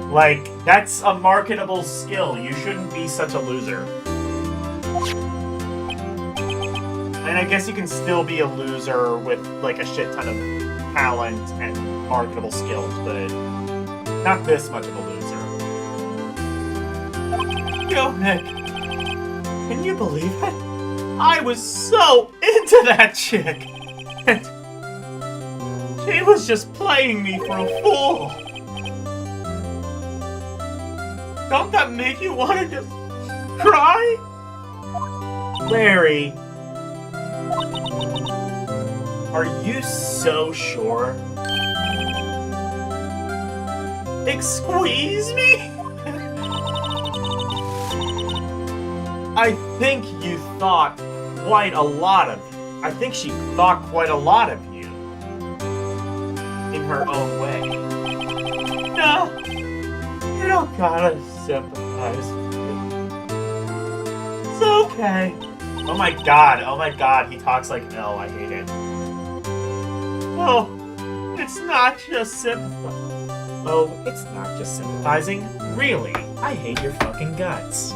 Like, that's a marketable skill. You shouldn't be such a loser. And I guess you can still be a loser with, like, a shit ton of talent and marketable skills, but not this much of a loser. Yo, Nick. Can you believe it? I was so into that chick! And she was just playing me for a fool! Don't that make you want to just cry? Larry, are you so sure? Squeeze me? I think you thought quite a lot of you. I think she thought quite a lot of you. In her own way. No, you don't gotta sympathize with me. It's okay. Oh my god, he talks like L, I hate it. Oh, it's not just sympathizing. Oh, it's not just sympathizing. Really, I hate your fucking guts.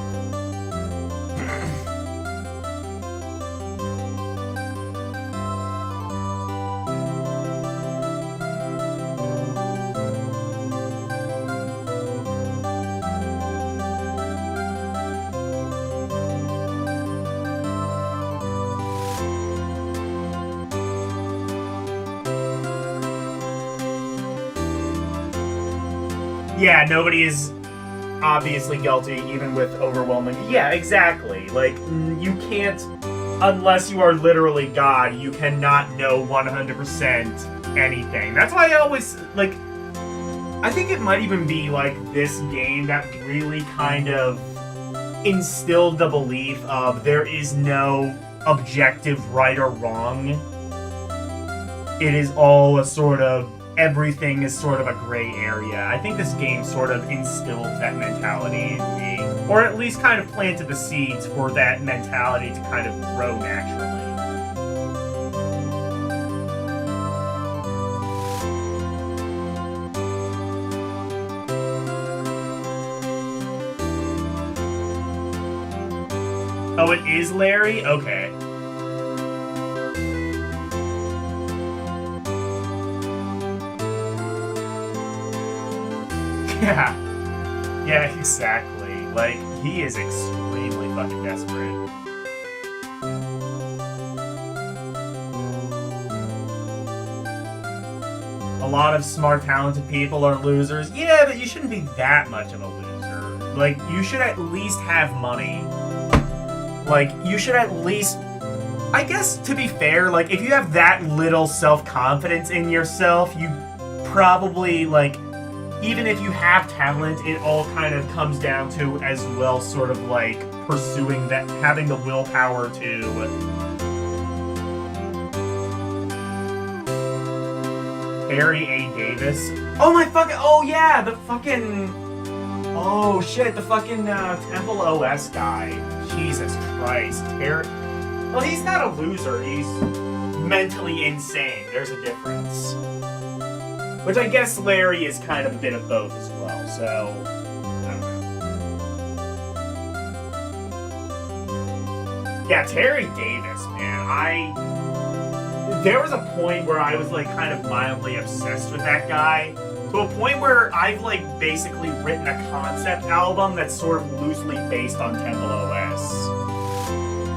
Yeah, nobody is obviously guilty, even with overwhelming. Yeah, exactly. Like, you can't, unless you are literally God, you cannot know 100% anything. That's why I always, like, I think it might even be, like, this game that really kind of instilled the belief of there is no objective right or wrong. It is all a sort of, everything is sort of a gray area. I think this game sort of instilled that mentality in me, or at least kind of planted the seeds for that mentality to kind of grow naturally. Oh, it is Larry? Okay. Yeah. Yeah, exactly. Like, he is extremely fucking desperate. A lot of smart, talented people are losers. Yeah, but you shouldn't be that much of a loser. Like, you should at least have money. Like, you should at least... I guess, to be fair, like, if you have that little self-confidence in yourself, you probably, like... Even if you have talent, it all kind of comes down to, as well, sort of, like, pursuing that... Having the willpower to... Harry A. Davis. Oh, my fucking... Oh, yeah! The fucking... Oh, shit. The fucking, Temple OS guy. Jesus Christ. Well, he's not a loser. He's mentally insane. There's a difference. Which I guess Larry is kind of a bit of both as well, so... I don't know. Yeah, Terry Davis, man. There was a point where I was, like, kind of mildly obsessed with that guy. To a point where I've, like, basically written a concept album that's sort of loosely based on Temple OS.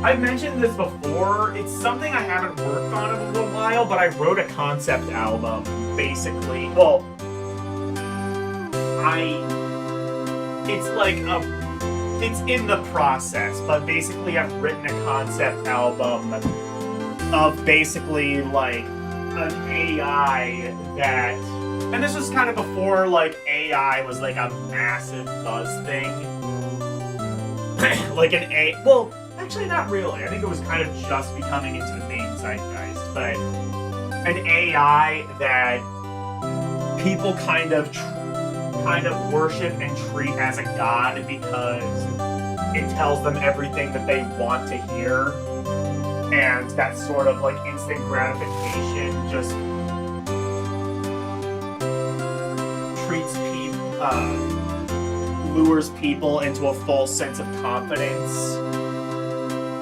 I've mentioned this before. It's something I haven't worked on in a little while, but I wrote a concept album, basically. Well, it's like it's in the process, but basically I've written a concept album of basically, like, an AI that... And this was kind of before, like, AI was, like, a massive buzz thing. Like an well, actually not really. I think it was kind of just becoming into the main zeitgeist. But an AI that people kind of worship and treat as a god because it tells them everything that they want to hear. And that sort of, like, instant gratification just... lures people into a false sense of confidence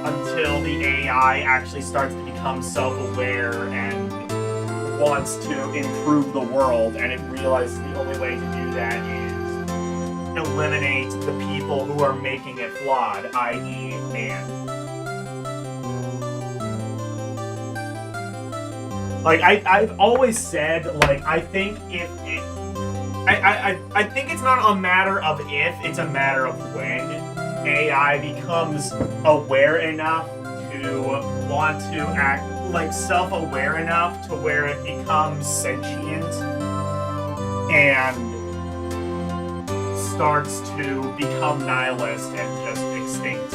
until the AI actually starts to become self-aware and wants to improve the world, and it realizes the only way to do that is eliminate the people who are making it flawed, i.e. man. Like, I've always said, like, I think if it... I think it's not a matter of if, it's a matter of when AI becomes aware enough to want to act, like, self-aware enough to where it becomes sentient and starts to become nihilist and just extinct.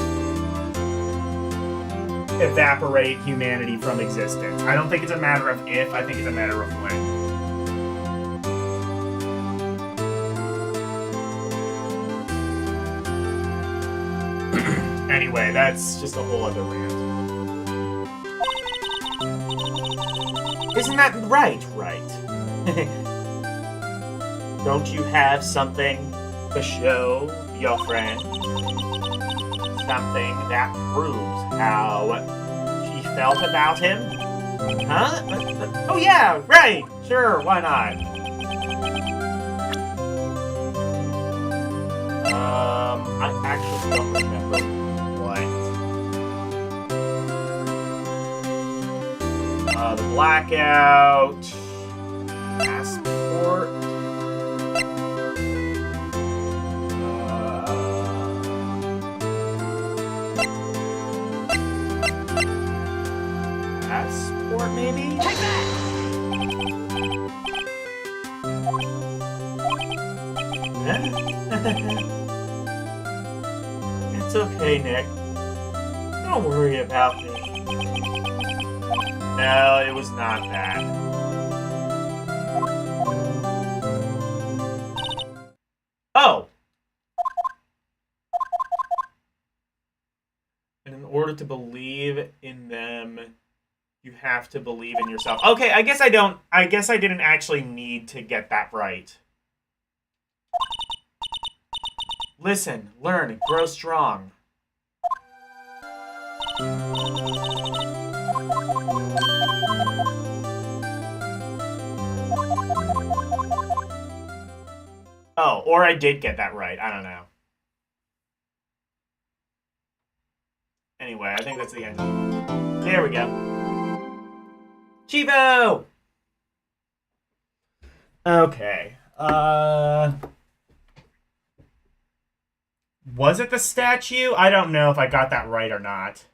Evaporate humanity from existence. I don't think it's a matter of if, I think it's a matter of when. Anyway, that's just a whole other rant. Isn't that right? Don't you have something to show your friend? Something that proves how she felt about him? Huh? Oh yeah, right! Sure, why not? I actually don't remember. The blackout, passport. maybe? Take that! It's okay, Nick. Don't worry about me. No, it was not that. Oh! And in order to believe in them, you have to believe in yourself. Okay, I guess I didn't actually need to get that right. Listen, learn, grow strong. Oh, or I did get that right. I don't know. Anyway, I think that's the end. There we go. Chivo! Okay. Was it the statue? I don't know if I got that right or not.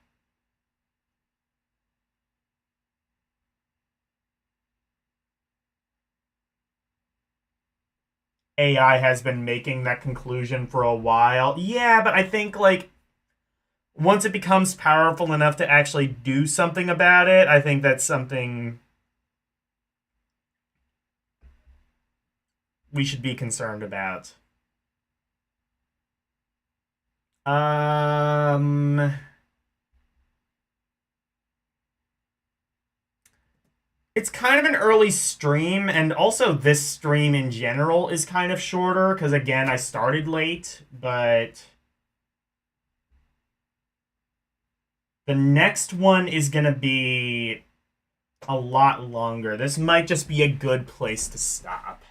AI has been making that conclusion for a while. Yeah, but I think, like, once it becomes powerful enough to actually do something about it, I think that's something we should be concerned about. It's kind of an early stream, and also this stream in general is kind of shorter, because again, I started late, but the next one is going to be a lot longer. This might just be a good place to stop.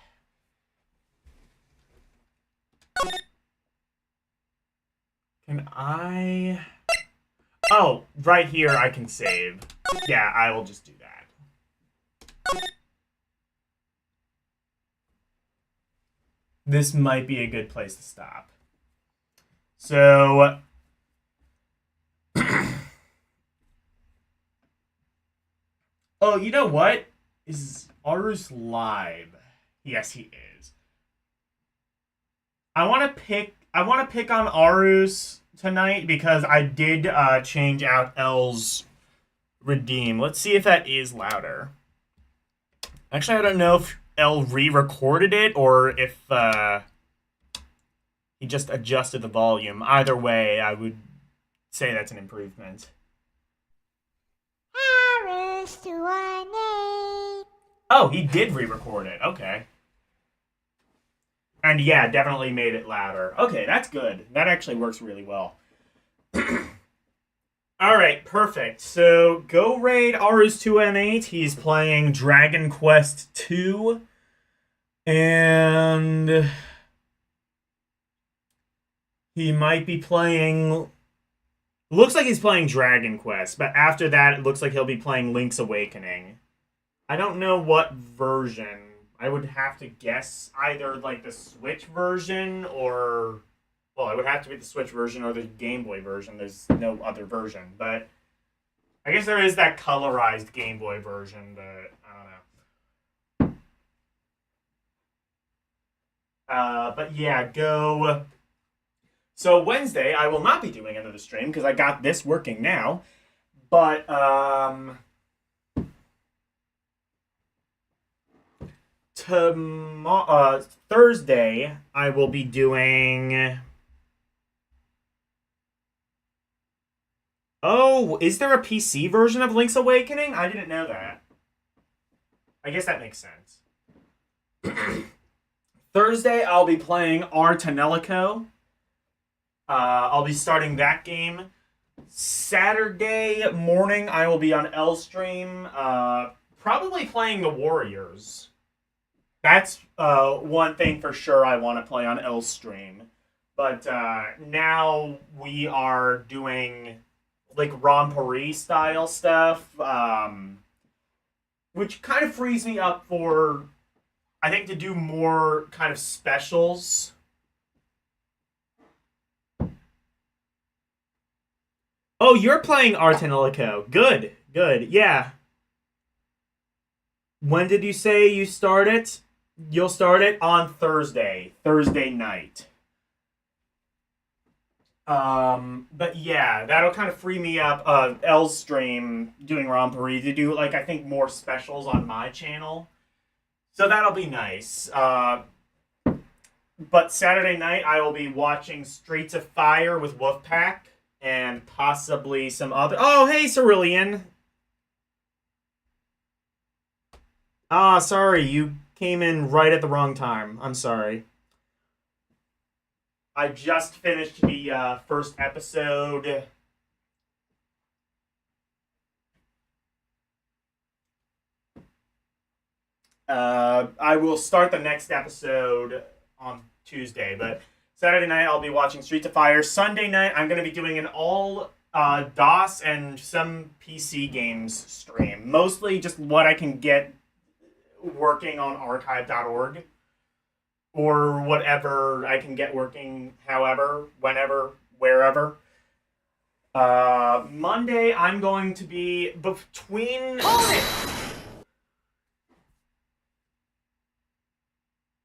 Can I... Oh, right here I can save. Yeah, I will just do that. This might be a good place to stop. So... Oh, you know what? Is Arus live? Yes, he is. I want to pick on Arus tonight because I did change out L's redeem. Let's see if that is louder. Actually, I don't know if L re-recorded it or if he just adjusted the volume. Either way, I would say that's an improvement. Oh, he did re-record it. Okay. And yeah, definitely made it louder. Okay, that's good. That actually works really well. Alright, perfect. So, go raid Arus2M8. He's playing Dragon Quest II. And... he might be playing... Looks like he's playing Dragon Quest, but after that, it looks like he'll be playing Link's Awakening. I don't know what version. I would have to guess either, like, the Switch version or... Well, it would have to be the Switch version or the Game Boy version. There's no other version, but... I guess there is that colorized Game Boy version, but I don't know. But yeah, go... So Wednesday, I will not be doing another stream because I got this working now. But, Thursday, I will be doing... Oh, is there a PC version of Link's Awakening? I didn't know that. I guess that makes sense. Thursday, I'll be playing Artanelico. I'll be starting that game. Saturday morning, I will be on L stream, probably playing the Warriors. That's one thing for sure I want to play on L stream. But now we are doing like Rompery style stuff, which kind of frees me up for, I think, to do more kind of specials. Oh, you're playing Artanelico. Good, good, yeah. When did you say you start it? You'll start it on Thursday night. But yeah, that'll kind of free me up. L's stream doing Rompery to do like I think more specials on my channel, so that'll be nice. But Saturday night I will be watching Streets of Fire with Wolfpack and possibly some other. Oh, hey, Cerulean. Ah, sorry, you came in right at the wrong time. I'm sorry. I just finished the first episode. I will start the next episode on Tuesday, but Saturday night I'll be watching Streets of Fire. Sunday night I'm going to be doing an all DOS and some PC games stream. Mostly just what I can get working on archive.org. Or whatever I can get working, however, whenever, wherever. Monday, I'm going to be between...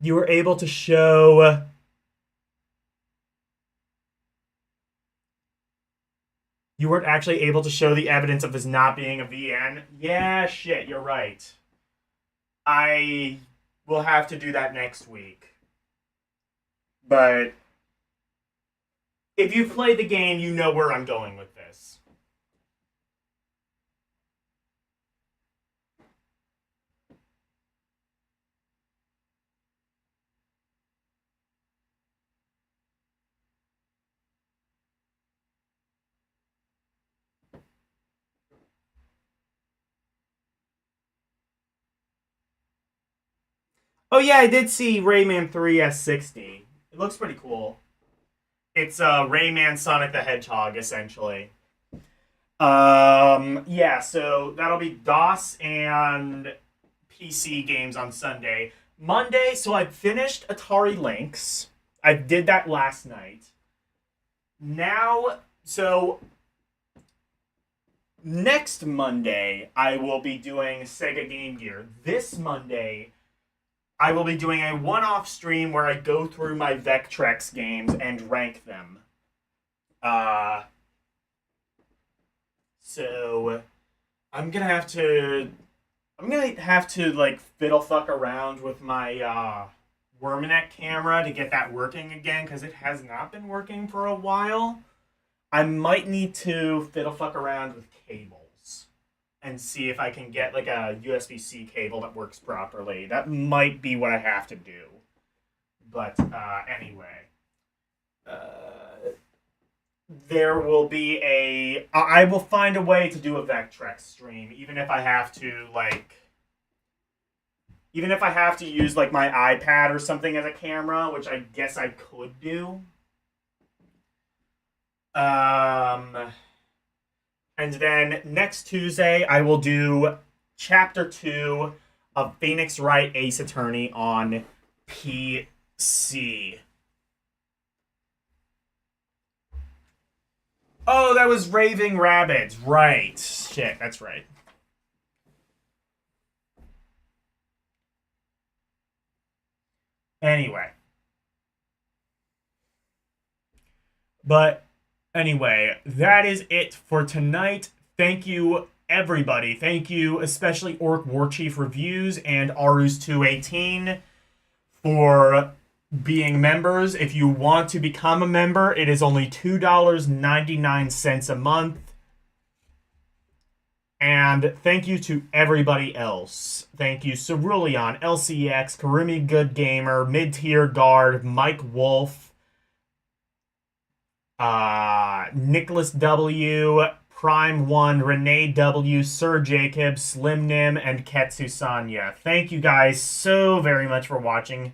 You were able to show... You weren't actually able to show the evidence of this not being a VN? Yeah, shit, you're right. I will have to do that next week. But if you've played the game, you know where I'm going with this. Oh yeah, I did see Rayman 3 S60. It looks pretty cool. It's Rayman Sonic the Hedgehog, essentially. Yeah, so that'll be DOS and PC games on Sunday. Monday, so I finished Atari Lynx. I did that last night. Now, so next Monday, I will be doing Sega Game Gear. This Monday, I will be doing a one-off stream where I go through my Vectrex games and rank them. So I'm gonna have to like fiddle fuck around with my Wormnet camera to get that working again because it has not been working for a while. I might need to fiddle fuck around with cables and see if I can get like a USB-C cable that works properly. That might be what I have to do. But anyway, there will be I will find a way to do a Vectrex stream, even if I have to use like my iPad or something as a camera, which I guess I could do. And then next Tuesday, I will do Chapter 2 of Phoenix Wright Ace Attorney on PC. Oh, that was Raving Rabbids. Right. Shit, that's right. Anyway. But anyway, that is it for tonight. Thank you, everybody. Thank you, especially Orc Warchief Reviews and Arus218 for being members. If you want to become a member, it is only $2.99 a month. And thank you to everybody else. Thank you, Cerulean, LCX, Karumi Good Gamer, Mid-Tier Guard, Mike Wolf, Nicholas W, Prime 1, Renee W, Sir Jacob, Slim Nim, and Ketsu Sanya. Thank you guys so very much for watching.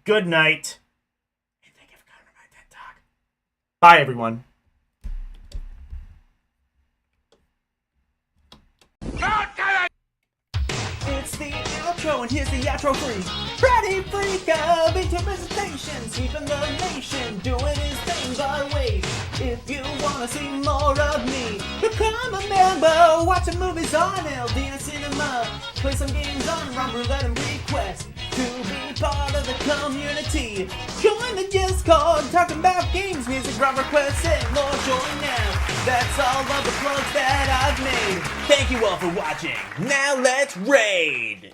Good night. And thank you for coming to my TED Talk. Bye, everyone. It's the outro, and here's the outro freeze. Freddy Freak of into presentation, sweeping the nation, doing his things our way. If you wanna see more of me, become a member. Watch some movies on LD and Cinema. Play some games on Rum Roulette and Request. To be part of the community, join the Discord, talking about games, music, drum requests, and more. Join now. That's all of the plugs that I've made. Thank you all for watching. Now let's raid.